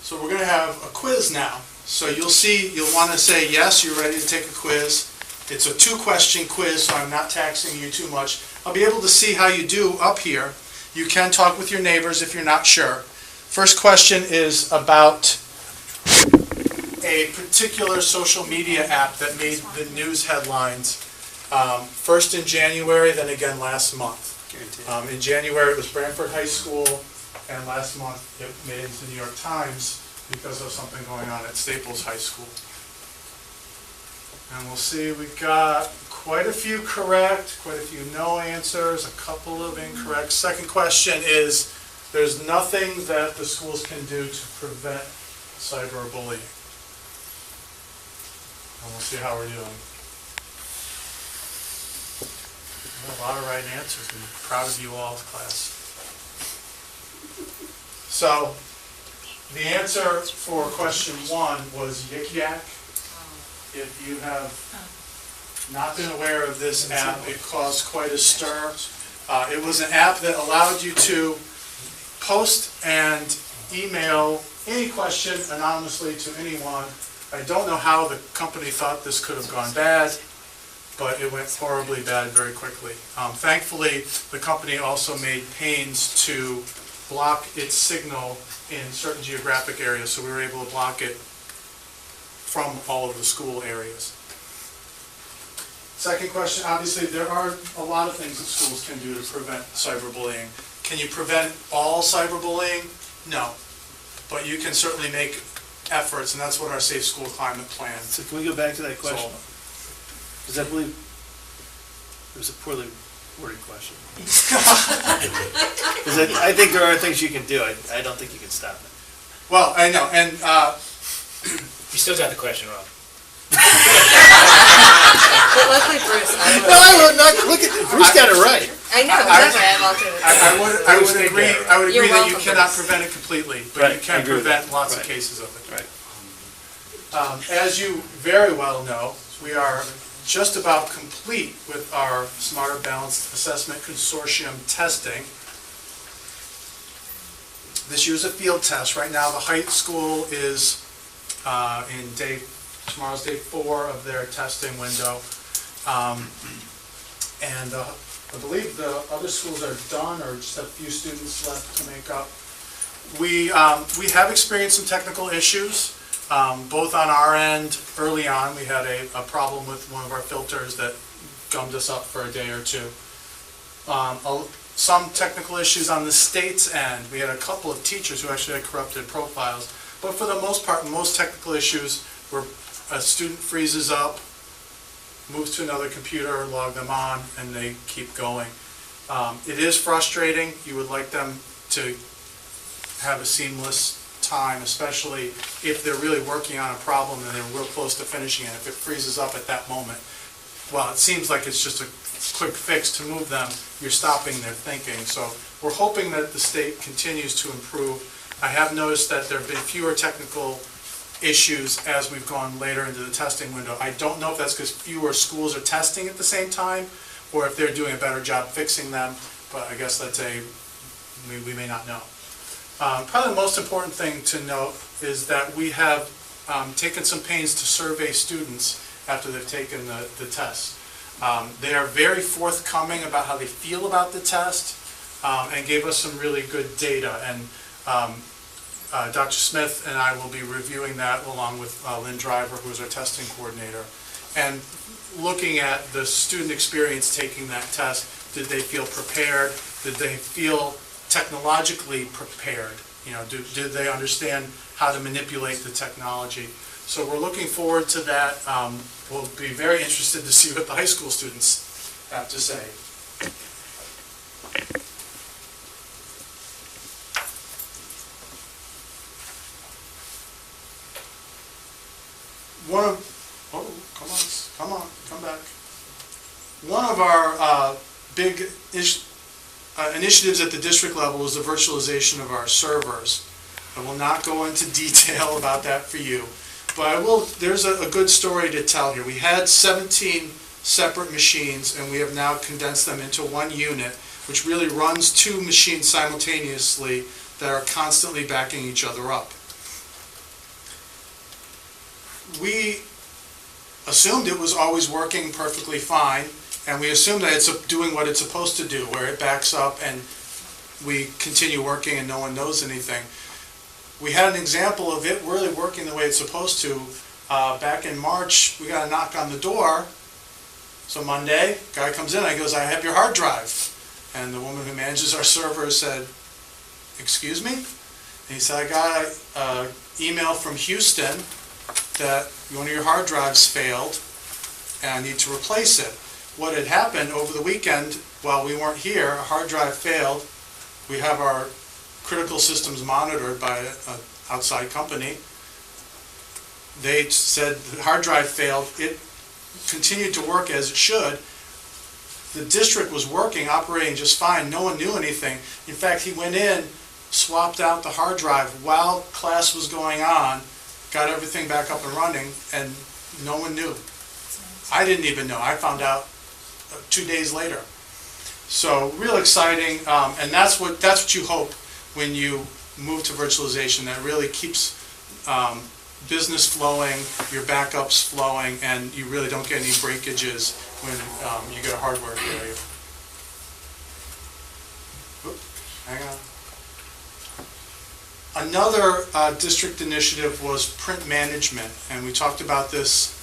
So we're going to have a quiz now. So you'll want to say yes, you're ready to take a quiz. It's a 2-question quiz, so I'm not taxing you too much. I'll be able to see how you do up here. You can talk with your neighbors if you're not sure. First question is about a particular social media app that made the news headlines. First in January, then again last month. In January it was Branford High School, and last month it made it into the New York Times because of something going on at Staples High School. And we'll see, we got quite a few correct, quite a few no answers, a couple of incorrect. Second question is, there's nothing that the schools can do to prevent cyberbullying. And we'll see how we're doing. A lot of right answers. I'm proud of you all, class. So, the answer for question 1 was Yik Yak. If you have not been aware of this app, it caused quite a stir. It was an app that allowed you to post and email any question anonymously to anyone. I don't know how the company thought this could have gone bad, but it went horribly bad very quickly. Thankfully, the company also made pains to block its signal in certain geographic areas, so we were able to block it from all of the school areas. Second question, obviously there are a lot of things that schools can do to prevent cyberbullying. Can you prevent all cyberbullying? No. But you can certainly make efforts, and that's what our Safe School Climate Plan. So can we go back to that question? Because I believe it was a poorly worded question. Because I think there are things you can do. I don't think you can stop it. Well, I know, and You still got the question wrong. But luckily Bruce, No, I would not, look at, Bruce got it right. I know, exactly, I have alternate. I would agree You're that you welcome, cannot Bruce. prevent it completely, but Right, you I can agree with prevent that. lots of Right. cases of it. Right. As you very well know, we are just about complete with our Smarter Balanced Assessment Consortium testing. This year's a field test. Right now, the high school is tomorrow's day 4 of their testing window. And I believe the other schools are done, or just a few students left to make up. We have experienced some technical issues, both on our end. Early on, we had a problem with one of our filters that gummed us up for a day or two. Some technical issues on the state's end. We had a couple of teachers who actually had corrupted profiles. But for the most part, most technical issues were a student freezes up, moves to another computer, log them on, and they keep going. It is frustrating. You would like them to have a seamless time, especially if they're really working on a problem and they're real close to finishing it. If it freezes up at that moment, well, it seems like it's just a quick fix to move them, you're stopping their thinking. So we're hoping that the state continues to improve. I have noticed that there have been fewer technical issues as we've gone later into the testing window. I don't know if that's because fewer schools are testing at the same time, or if they're doing a better job fixing them, but I guess we may not know. Probably the most important thing to note is that we have taken some pains to survey students after they've taken the test. They are very forthcoming about how they feel about the test and gave us some really good data. And Dr. Smith and I will be reviewing that along with Lynn Driver, who is our testing coordinator, and looking at the student experience taking that test. Did they feel prepared? Did they feel technologically prepared? You know, did they understand how to manipulate the technology? So we're looking forward to that. We'll be very interested to see what the high school students have to say. Come back. One of our big initiatives at the district level is the virtualization of our servers. I will not go into detail about that for you, but I will. There's a good story to tell here. We had 17 separate machines, and we have now condensed them into one unit, which really runs two machines simultaneously that are constantly backing each other up. We assumed it was always working perfectly fine, and we assumed that it's doing what it's supposed to do, where it backs up and we continue working and no one knows anything. We had an example of it really working the way it's supposed to. Back in March, we got a knock on the door. So Monday, guy comes in, and he goes, "I have your hard drive." And the woman who manages our server said, "Excuse me?" And he said, "I got an email from Houston that one of your hard drives failed and I need to replace it." What had happened over the weekend while we weren't here, a hard drive failed. We have our critical systems monitored by an outside company. They said the hard drive failed. It continued to work as it should. The district was working, operating just fine. No one knew anything. In fact, he went in, swapped out the hard drive while class was going on, got everything back up and running, and no one knew. I didn't even know. I found out 2 days later. So real exciting, and that's what you hope when you move to virtualization. That really keeps business flowing, your backups flowing, and you really don't get any breakages when you get a hardware failure. Hang on. Another district initiative was print management, and we talked about this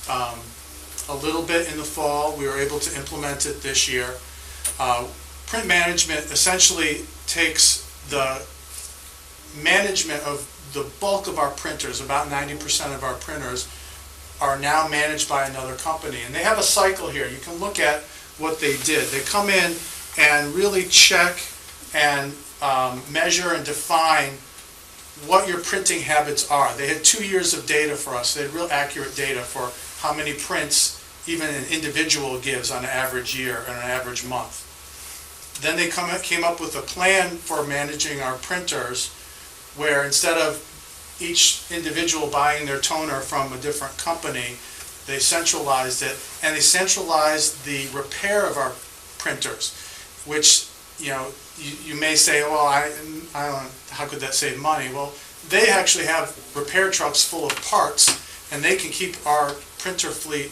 a little bit in the fall. We were able to implement it this year. Print management essentially takes the management of the bulk of our printers. About 90% of our printers are now managed by another company, and they have a cycle here. You can look at what they did. They come in and really check and measure and define what your printing habits are. They had 2 years of data for us. They had real accurate data for how many prints even an individual gives on an average year and an average month. Then they came up with a plan for managing our printers, where instead of each individual buying their toner from a different company, they centralized it, and they centralized the repair of our printers, which, you may say, well, I don't know, how could that save money? Well, they actually have repair trucks full of parts, and they can keep our printer fleet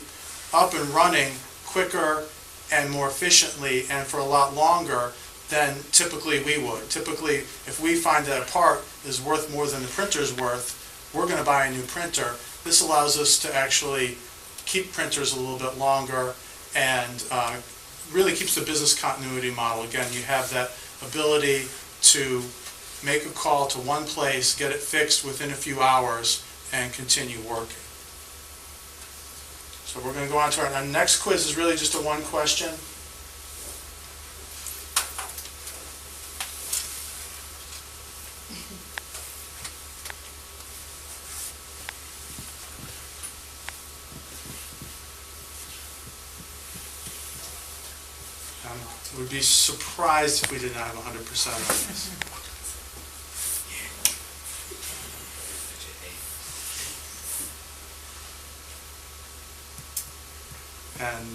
up and running quicker and more efficiently and for a lot longer than typically we would. Typically, if we find that a part is worth more than the printer's worth, we're going to buy a new printer. This allows us to actually keep printers a little bit longer and really keeps the business continuity model. Again, you have that ability to make a call to one place, get it fixed within a few hours, and continue working. So we're going to go on to our next quiz is really just a one question. Would be surprised if we did not have 100% on this. And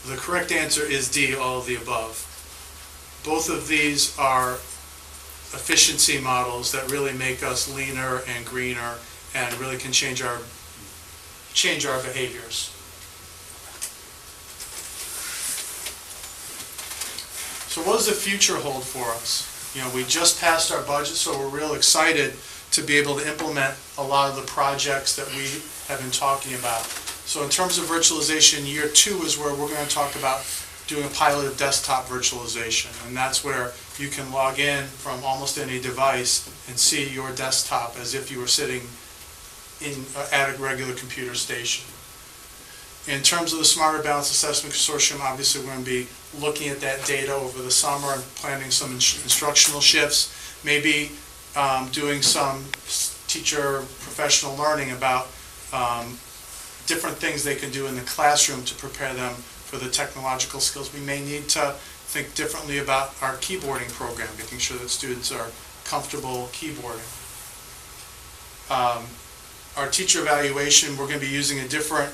the correct answer is D, all of the above. Both of these are efficiency models that really make us leaner and greener and really can change our behaviors. So what does the future hold for us? You know, we just passed our budget, so we're real excited to be able to implement a lot of the projects that we have been talking about. So in terms of virtualization, year 2 is where we're going to talk about doing a pilot of desktop virtualization. And that's where you can log in from almost any device and see your desktop as if you were sitting at a regular computer station. In terms of the Smarter Balanced Assessment Consortium, obviously we're going to be looking at that data over the summer and planning some instructional shifts, maybe doing some teacher professional learning about different things they can do in the classroom to prepare them for the technological skills. We may need to think differently about our keyboarding program, making sure that students are comfortable keyboarding. Our teacher evaluation, we're going to be using a different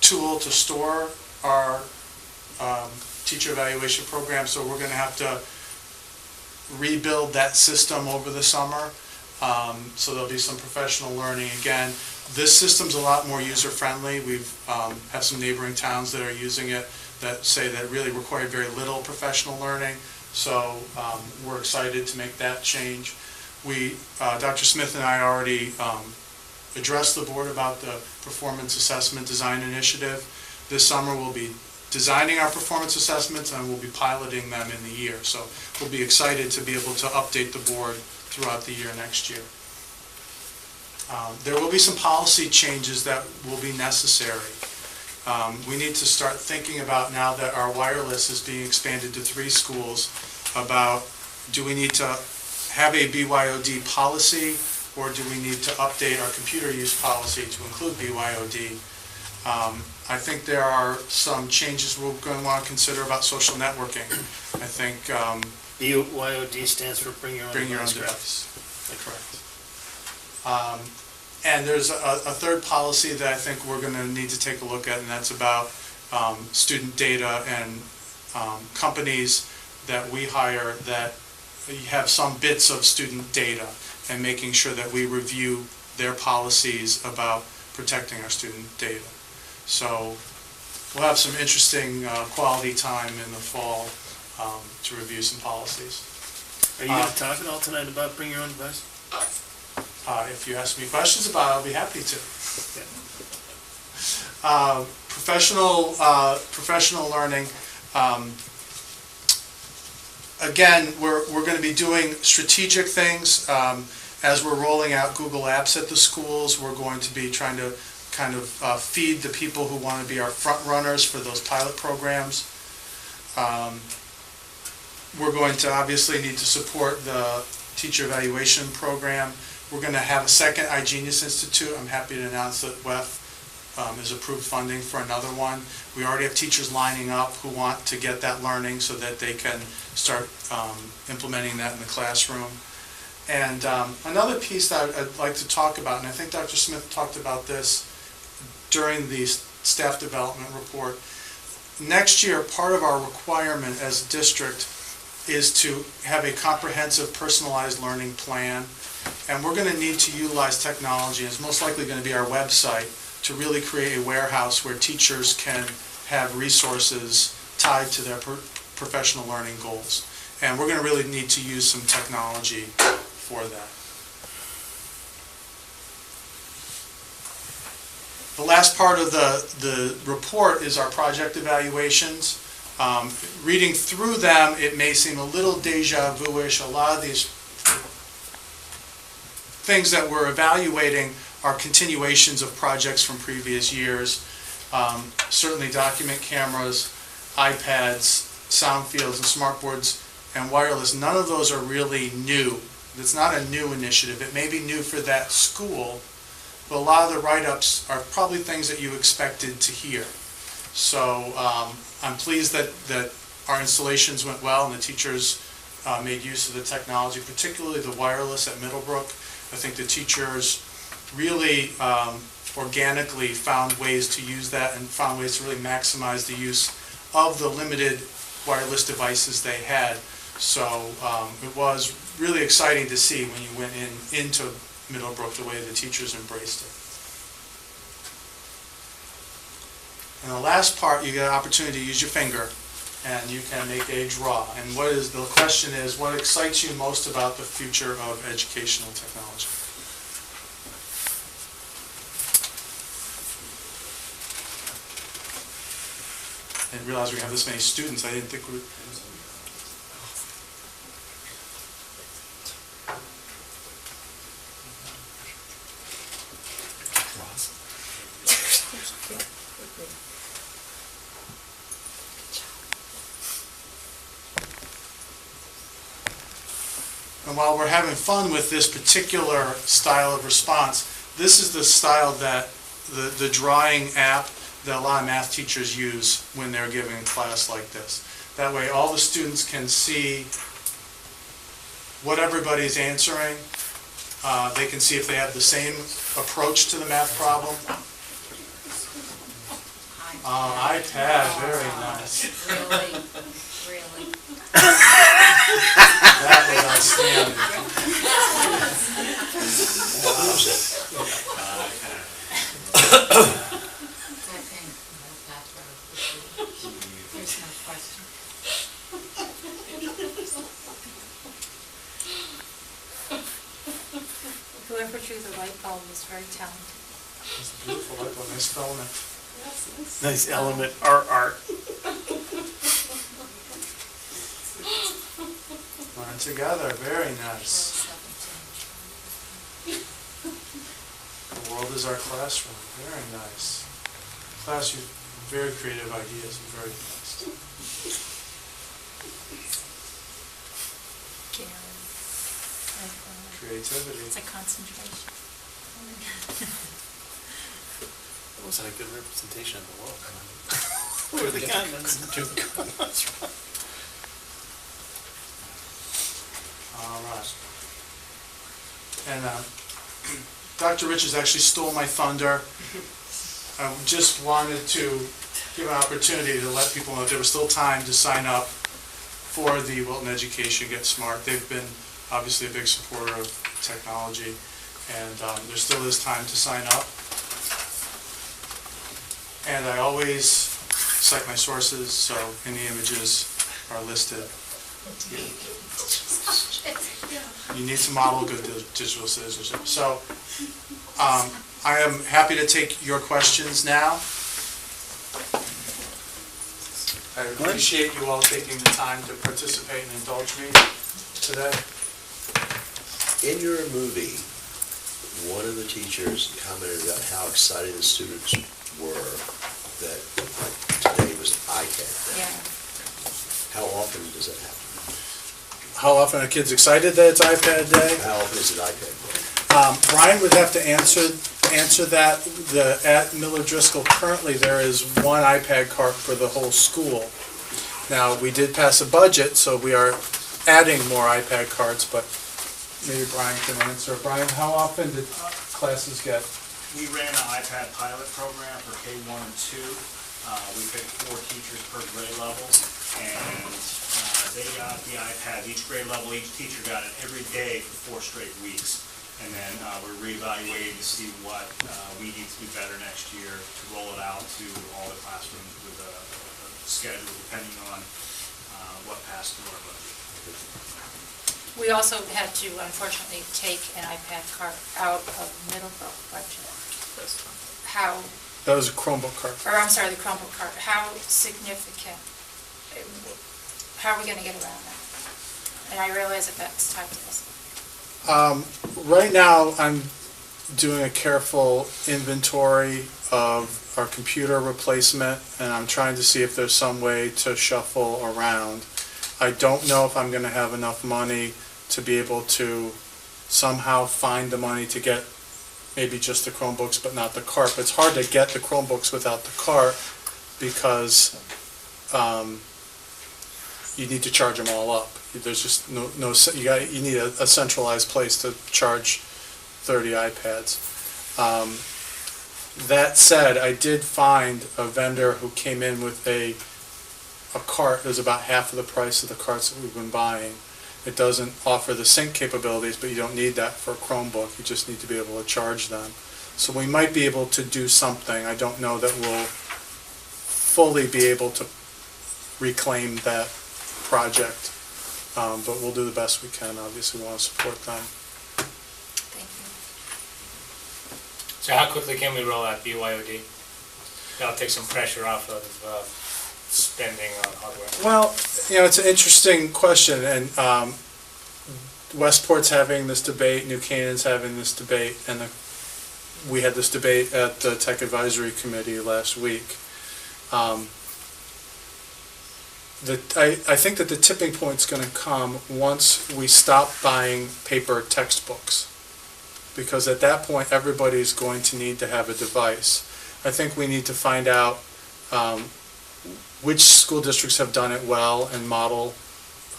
tool to store our teacher evaluation program, so we're going to have to rebuild that system over the summer. So there'll be some professional learning. Again, this system's a lot more user-friendly. We've have some neighboring towns that are using it that say that it really required very little professional learning. So we're excited to make that change. Dr. Smith and I already addressed the board about the Performance Assessment Design Initiative. This summer we'll be designing our performance assessments and we'll be piloting them in the year. So we'll be excited to be able to update the board throughout the year next year. There will be some policy changes that will be necessary. We need to start thinking about, now that our wireless is being expanded to 3 schools, about do we need to have a BYOD policy, or do we need to update our computer use policy to include BYOD? I think there are some changes we're going to want to consider about social networking. I think BYOD stands for Bring Your Own Device. Correct. And there's a third policy that I think we're going to need to take a look at, and that's about student data and companies that we hire that have some bits of student data, and making sure that we review their policies about protecting our student data. So we'll have some interesting quality time in the fall to review some policies. Are you going to talk at all tonight about Bring Your Own Device? If you ask me questions about it, I'll be happy to. Professional learning. Again, we're going to be doing strategic things. As we're rolling out Google Apps at the schools, we're going to be trying to kind of feed the people who want to be our front runners for those pilot programs. We're going to obviously need to support the teacher evaluation program. We're going to have a second iGenius Institute. I'm happy to announce that WEF has approved funding for another one. We already have teachers lining up who want to get that learning so that they can start implementing that in the classroom. And another piece that I'd like to talk about, and I think Dr. Smith talked about this during the staff development report, next year part of our requirement as a district is to have a comprehensive personalized learning plan. And we're going to need to utilize technology, and it's most likely going to be our website, to really create a warehouse where teachers can have resources tied to their professional learning goals. And we're going to really need to use some technology for that. The last part of the report is our project evaluations. Reading through them, it may seem a little deja vu-ish. A lot of these things that we're evaluating are continuations of projects from previous years. Certainly document cameras, iPads, sound fields, and smartboards, and wireless, none of those are really new. It's not a new initiative. It may be new for that school, but a lot of the write-ups are probably things that you expected to hear. So I'm pleased that our installations went well and the teachers made use of the technology, particularly the wireless at Middlebrook. I think the teachers really organically found ways to use that and found ways to really maximize the use of the limited wireless devices they had. So it was really exciting to see when you went into Middlebrook the way the teachers embraced it. And the last part, you get an opportunity to use your finger, and you can make a draw. And the question is, what excites you most about the future of educational technology? I didn't realize we have this many students. I didn't think we... And while we're having fun with this particular style of response, this is the style that the drawing app that a lot of math teachers use when they're giving a class like this. That way all the students can see what everybody's answering. They can see if they have the same approach to the math problem. iPad, very nice. Really? That was outstanding. There's no question. Whoever drew the light bulb was very talented. It's a beautiful light bulb, nice filament. Nice element, art. Learn together, very nice. The world is our classroom, very nice. Class, you very creative ideas, I'm very impressed. Creativity. It's a concentration. It wasn't a good representation of the world. Where are the comments? All right. And Dr. Richards actually stole my thunder. I just wanted to give an opportunity to let people know there was still time to sign up for the Wilton Education Get Smart. They've been obviously a big supporter of technology, and there still is time to sign up. And I always cite my sources, so any images are listed. You need to model good digital citizenship. So I am happy to take your questions now. I appreciate you all taking the time to participate and indulge me today. In your movie, one of the teachers commented about how excited the students were that today was iPad Day. Yeah. How often does that happen? How often are kids excited that it's iPad Day? How often is it iPad Day? Brian would have to answer that. At Miller Driscoll, currently there is one iPad cart for the whole school. Now, we did pass a budget, so we are adding more iPad carts, but maybe Brian can answer. Brian, how often did classes get? We ran an iPad pilot program for K1 and 2. We picked 4 teachers per grade level, and they got the iPad. Each grade level, each teacher got it every day for 4 straight weeks. And then we're reevaluating to see what we need to do better next year to roll it out to all the classrooms with a schedule depending on what passed through our budget. We also had to unfortunately take an iPad cart out of Middlebrook budget. How, That was a Chromebook cart. or I'm sorry, the Chromebook cart, how significant, how are we gonna get around that? And I realize that that's tied to this. Right now, I'm doing a careful inventory of our computer replacement, and I'm trying to see if there's some way to shuffle around. I don't know if I'm gonna have enough money to be able to somehow find the money to get maybe just the Chromebooks but not the cart. But it's hard to get the Chromebooks without the cart because you need to charge them all up. There's just no you need a centralized place to charge 30 iPads. That said, I did find a vendor who came in with a cart that was about half of the price of the carts that we've been buying. It doesn't offer the sync capabilities, but you don't need that for a Chromebook. You just need to be able to charge them. So we might be able to do something. I don't know that we'll fully be able to reclaim that project, but we'll do the best we can. Obviously, we want to support them. Thank you. So how quickly can we roll out BYOD? That'll take some pressure off of spending on hardware. Well, it's an interesting question, and Westport's having this debate, New Canaan's having this debate, and we had this debate at the Tech Advisory Committee last week. I think that the tipping point's going to come once we stop buying paper textbooks, because at that point everybody's going to need to have a device. I think we need to find out which school districts have done it well and model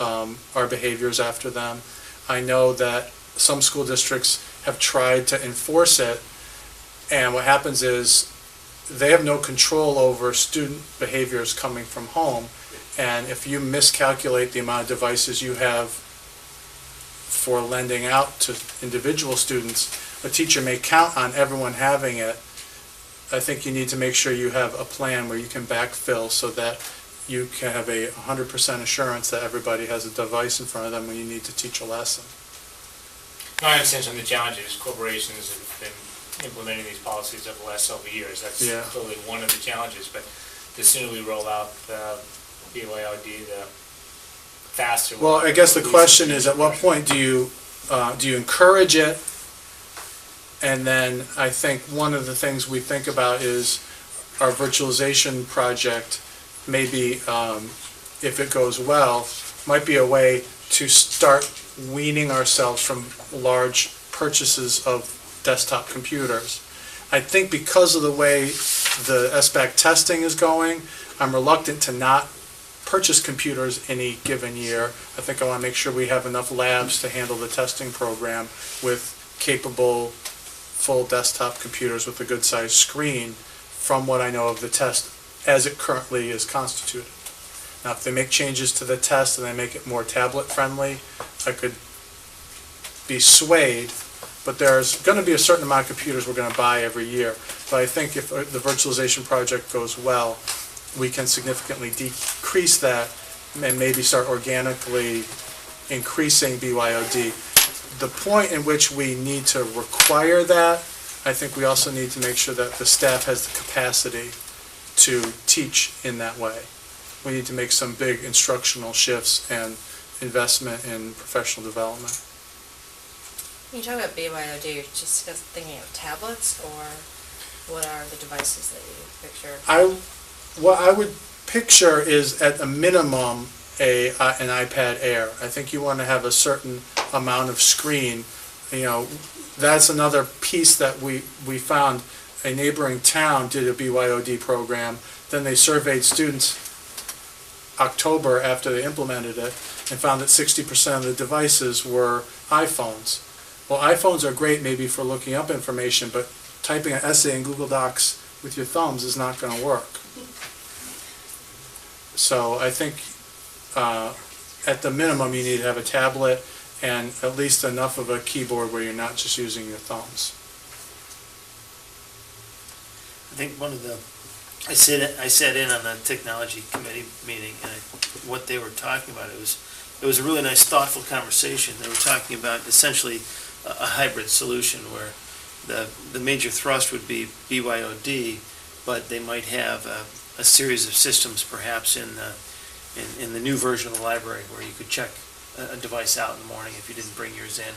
our behaviors after them. I know that some school districts have tried to enforce it, and what happens is they have no control over student behaviors coming from home, and if you miscalculate the amount of devices you have for lending out to individual students, a teacher may count on everyone having it. I think you need to make sure you have a plan where you can backfill so that you can have a 100% assurance that everybody has a device in front of them when you need to teach a lesson. No, I understand some of the challenges. Corporations have been implementing these policies over the last several years. That's clearly one of the challenges, but the sooner we roll out BYOD, the faster. Well, I guess the question is, at what point do you encourage it? And then I think one of the things we think about is our virtualization project. Maybe if it goes well, might be a way to start weaning ourselves from large purchases of desktop computers. I think because of the way the SBAC testing is going, I'm reluctant to not purchase computers any given year. I think I want to make sure we have enough labs to handle the testing program with capable full desktop computers with a good sized screen from what I know of the test as it currently is constituted. Now, if they make changes to the test and they make it more tablet friendly, I could be swayed, but there's going to be a certain amount of computers we're going to buy every year. But I think if the virtualization project goes well, we can significantly decrease that and maybe start organically increasing BYOD. The point in which we need to require that, I think we also need to make sure that the staff has the capacity to teach in that way. We need to make some big instructional shifts and investment in professional development. When you talk about BYOD, you're just thinking of tablets, or what are the devices that you picture? What I would picture is, at a minimum, an iPad Air. I think you want to have a certain amount of screen. That's another piece that we found. A neighboring town did a BYOD program. Then they surveyed students October after they implemented it and found that 60% of the devices were iPhones. Well, iPhones are great maybe for looking up information, but typing an essay in Google Docs with your thumbs is not going to work. So I think at the minimum you need to have a tablet and at least enough of a keyboard where you're not just using your thumbs. I think I sat in on the technology committee meeting, and what they were talking about, it was a really nice, thoughtful conversation. They were talking about essentially a hybrid solution where the major thrust would be BYOD, but they might have a series of systems perhaps in the new version of the library where you could check a device out in the morning if you didn't bring yours in.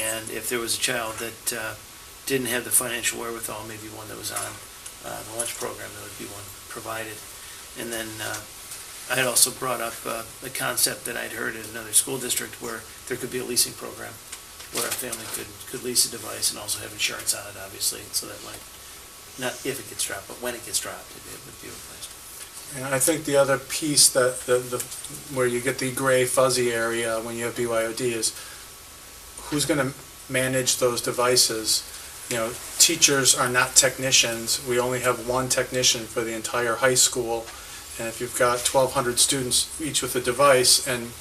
And if there was a child that didn't have the financial wherewithal, maybe one that was on the lunch program, there would be one provided. And then I had also brought up the concept that I'd heard in another school district where there could be a leasing program where a family could lease a device and also have insurance on it, obviously, so that like, not if it gets dropped, but when it gets dropped, it would be replaced. And I think the other piece that, where you get the gray fuzzy area when you have BYOD is who's going to manage those devices? You know, teachers are not technicians. We only have one technician for the entire high school. And if you've got 1,200 students, each with a device, and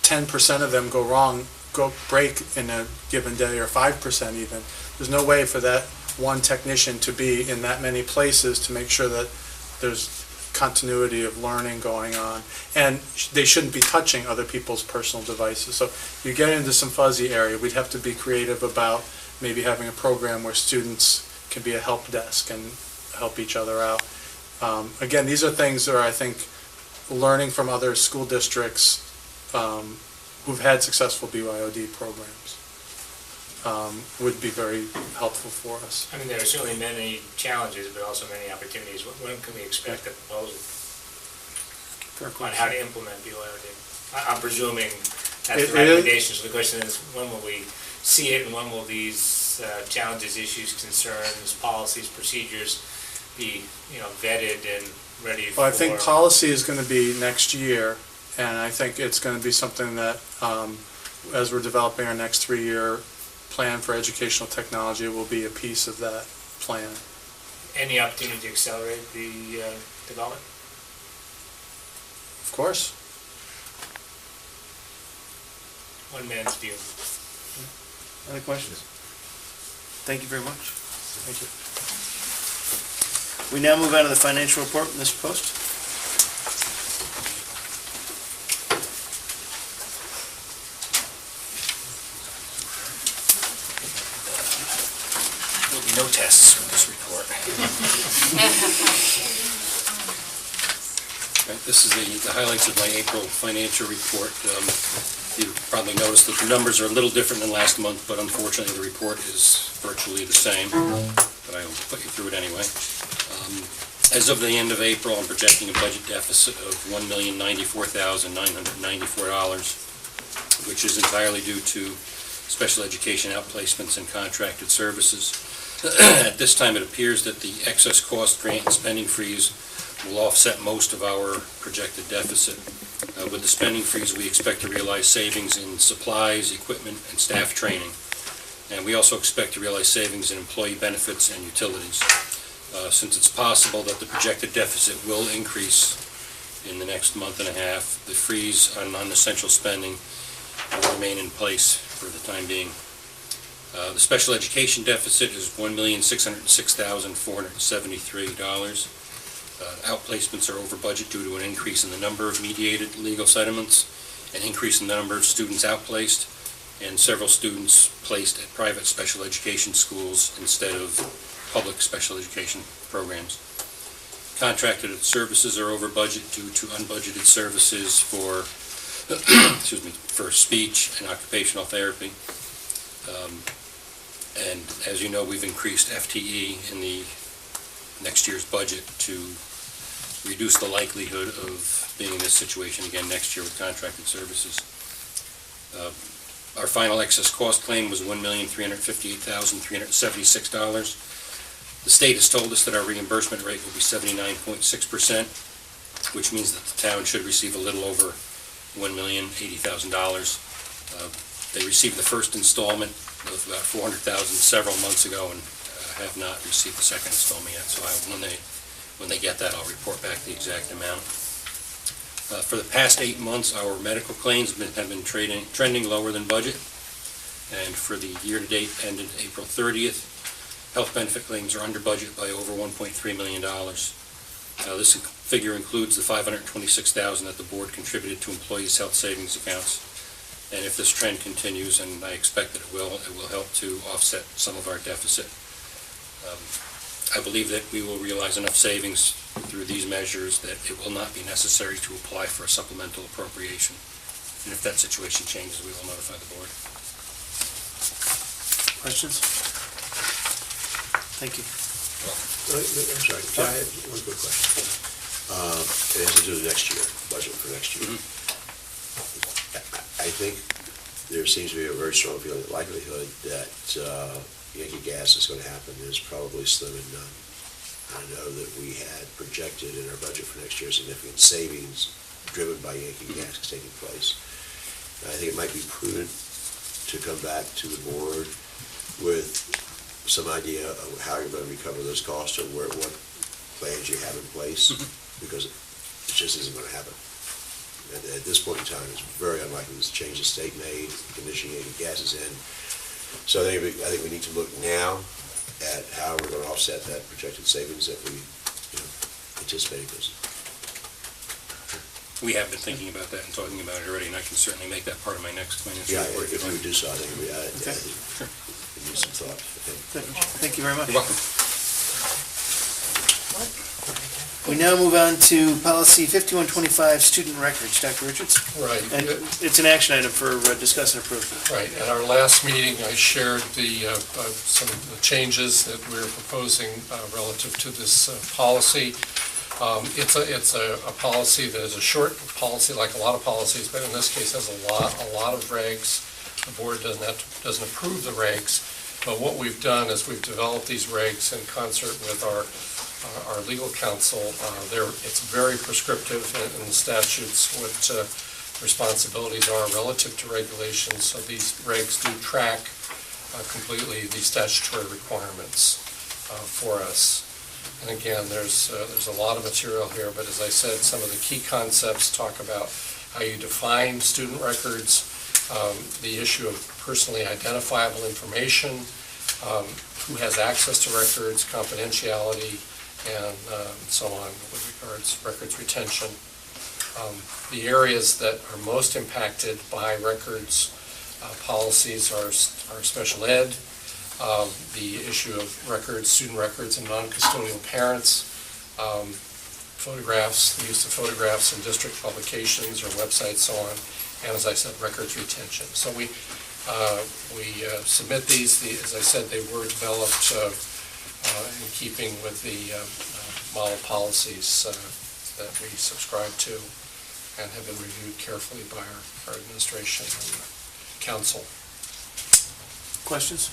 10% of them go wrong, break in a given day, or 5% even, there's no way for that one technician to be in that many places to make sure that there's continuity of learning going on. And they shouldn't be touching other people's personal devices. So you get into some fuzzy area. We'd have to be creative about maybe having a program where students can be a help desk and help each other out. Again, these are things that are, I think, learning from other school districts who've had successful BYOD programs would be very helpful for us. I mean, there are certainly many challenges, but also many opportunities. When can we expect a proposal on how to implement BYOD? I'm presuming that's the recommendations. The question is, when will we see it, and when will these challenges, issues, concerns, policies, procedures be, vetted and ready for? Well, I think policy is going to be next year, and I think it's going to be something that, as we're developing our next 3-year plan for educational technology, will be a piece of that plan. Any opportunity to accelerate the development? Of course. One man's view. Other questions? Thank you very much. Thank you. We now move on to the financial report from this post. There'll be no tests from this report. Right, this is the highlights of my April financial report. You probably noticed that the numbers are a little different than last month, but unfortunately the report is virtually the same, but I will put you through it anyway. As of the end of April, I'm projecting a budget deficit of $1,094,994, which is entirely due to special education outplacements and contracted services. At this time, it appears that the excess cost grant and spending freeze will offset most of our projected deficit. With the spending freeze, we expect to realize savings in supplies, equipment, and staff training. And we also expect to realize savings in employee benefits and utilities. Since it's possible that the projected deficit will increase in the next month and a half, the freeze on non-essential spending will remain in place for the time being. The special education deficit is $1,606,473. Outplacements are over budget due to an increase in the number of mediated legal settlements, an increase in the number of students outplaced, and several students placed at private special education schools instead of public special education programs. Contracted services are over budget due to unbudgeted services for for speech and occupational therapy. And as you know, we've increased FTE in the next year's budget to reduce the likelihood of being in this situation again next year with contracted services. Our final excess cost claim was $1,358,376. The state has told us that our reimbursement rate will be 79.6%, which means that the town should receive a little over $1,080,000. They received the first installment of about $400,000 several months ago and have not received the second installment yet. So when they get that, I'll report back the exact amount. For the past 8 months, our medical claims have been trending lower than budget. And for the year-to-date ended April 30th, health benefit claims are under budget by over $1.3 million. This figure includes the $526,000 that the board contributed to employees' health savings accounts. And if this trend continues, and I expect that it will help to offset some of our deficit. I believe that we will realize enough savings through these measures that it will not be necessary to apply for a supplemental appropriation. And if that situation changes, we will notify the board. Questions? Thank you. I'm sorry, I had one quick question. It has to do with next year, budget for next year. I think there seems to be a very strong feeling, likelihood that Yankee Gas is going to happen is probably slim and none. I know that we had projected in our budget for next year significant savings driven by Yankee Gas taking place. And I think it might be prudent to come back to the board with some idea of how you're going to recover those costs or what plans you have in place, because it just isn't going to happen. And at this point in time, it's very unlikely this change the state made, initiating gases in. So I think we need to look now at how we're going to offset that projected savings that we anticipated. We have been thinking about that and talking about it already, and I can certainly make that part of my next financial Yeah, report. if we would do so, I think we need some thought. Thank you very much. You're welcome. We now move on to policy 5125, student records. Dr. Richards? Right. And it's an action item for discuss and approve. Right. At our last meeting, I shared some of the changes that we're proposing relative to this policy. It's a policy that is a short policy, like a lot of policies, but in this case has a lot of regs. The board doesn't approve the regs, but what we've done is we've developed these regs in concert with our legal counsel. It's very prescriptive in the statutes what responsibilities are relative to regulations, so these regs do track completely the statutory requirements for us. And again, there's a lot of material here, but as I said, some of the key concepts talk about how you define student records, the issue of personally identifiable information, who has access to records, confidentiality, and so on with regards to records retention. The areas that are most impacted by records policies are special ed, the issue of records, student records, and non-custodial parents, photographs, the use of photographs in district publications or websites, so on, and as I said, records retention. So we submit these. As I said, they were developed in keeping with the model policies that we subscribe to and have been reviewed carefully by our administration and council. Questions?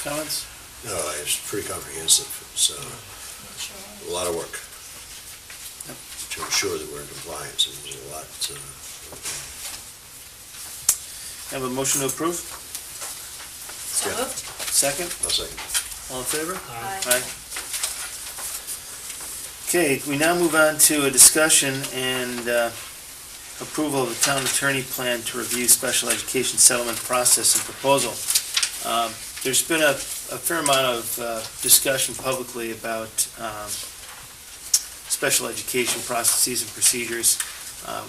Comments? No, it's pretty comprehensive. It's a lot of work to ensure that we're in compliance, and there's a lot. Have a motion to approve? So moved. Second? I'll second. All in favor? Aye. Okay, we now move on to a discussion and approval of the town attorney plan to review special education settlement process and proposal. There's been a fair amount of discussion publicly about special education processes and procedures.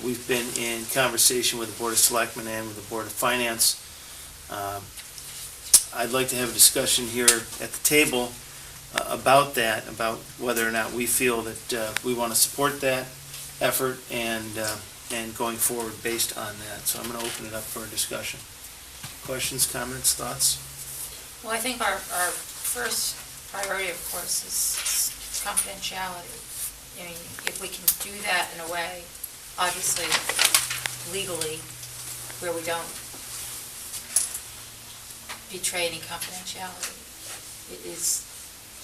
We've been in conversation with the Board of Selectmen and with the Board of Finance. I'd like to have a discussion here at the table about that, about whether or not we feel that we want to support that effort and going forward based on that. So I'm going to open it up for a discussion. Questions, comments, thoughts? Well, I think our first priority, of course, is confidentiality. I mean, if we can do that in a way, obviously, legally, where we don't betray any confidentiality, it is,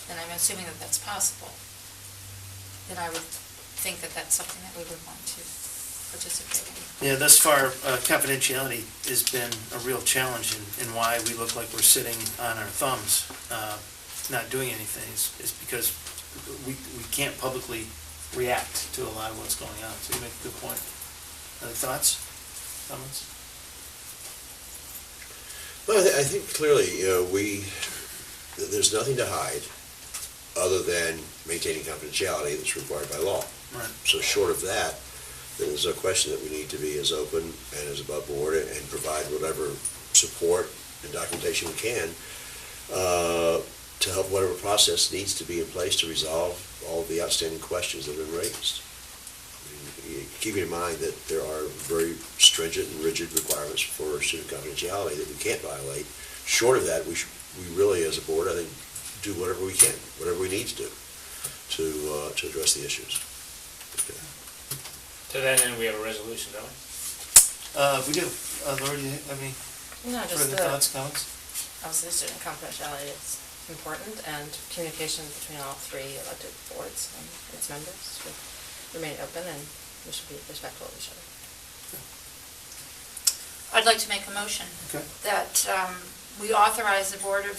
and I'm assuming that that's possible, then I would think that that's something that we would want to participate in. Yeah, thus far, confidentiality has been a real challenge in why we look like we're sitting on our thumbs, not doing anything, is because we can't publicly react to a lot of what's going on. So you make a good point. Other thoughts, comments? Well, I think clearly, there's nothing to hide other than maintaining confidentiality that's required by law. Right. So short of that, then there's no question that we need to be as open and as above board and provide whatever support and documentation we can to help whatever process needs to be in place to resolve all of the outstanding questions that have been raised. Keeping in mind that there are very stringent and rigid requirements for student confidentiality that we can't violate. Short of that, we really, as a board, I think, do whatever we can, whatever we need to do to address the issues. Okay. To that end, we have a resolution, don't we? We do. Laura, do you have any No, just further thoughts, comments? obviously student confidentiality is important, and communication between all three elected boards and its members should remain open, and we should be respectful of each other. I'd like to make a motion Okay. that we authorize the Board of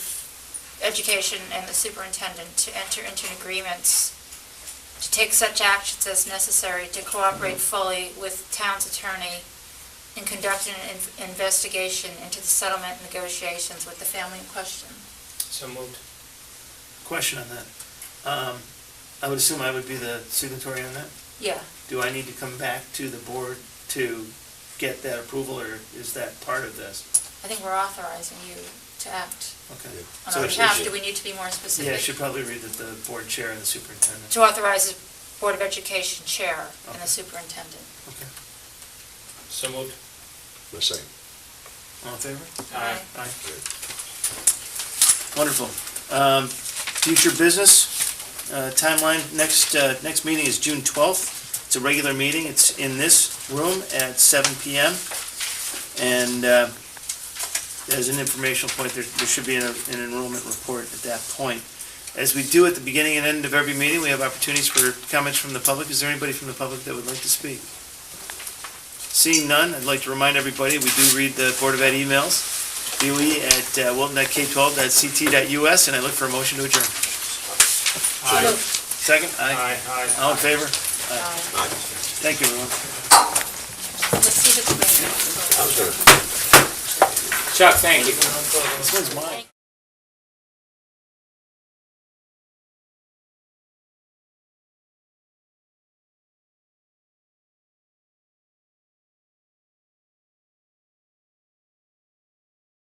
Education and the superintendent to enter into agreements to take such actions as necessary to cooperate fully with town's attorney in conducting an investigation into the settlement negotiations with the family in question. So moved. Question on that. I would assume I would be the signatory on that? Yeah. Do I need to come back to the board to get that approval, or is that part of this? I think we're authorizing you to act Okay. on So our it behalf. should- Do we need to be more specific? Yeah, I should probably read that the board chair and the superintendent. To authorize the Board of Education chair and the superintendent. Okay. So moved. Let's say. All in favor? Aye. Aye. Wonderful. Future business, timeline, next meeting is June 12th. It's a regular meeting. It's in this room at 7 PM. And as an informational point, there should be an enrollment report at that point. As we do at the beginning and end of every meeting, we have opportunities for comments from the public. Is there anybody from the public that would like to speak? Seeing none, I'd like to remind everybody, we do read the Board of Ed emails, boe@wilton.k12.ct.us, and I look for a motion to adjourn. Aye. Second? Aye. All in favor? Aye. Thank you, everyone. Let's see if it's. I was gonna Chuck, thank you. This one's mine.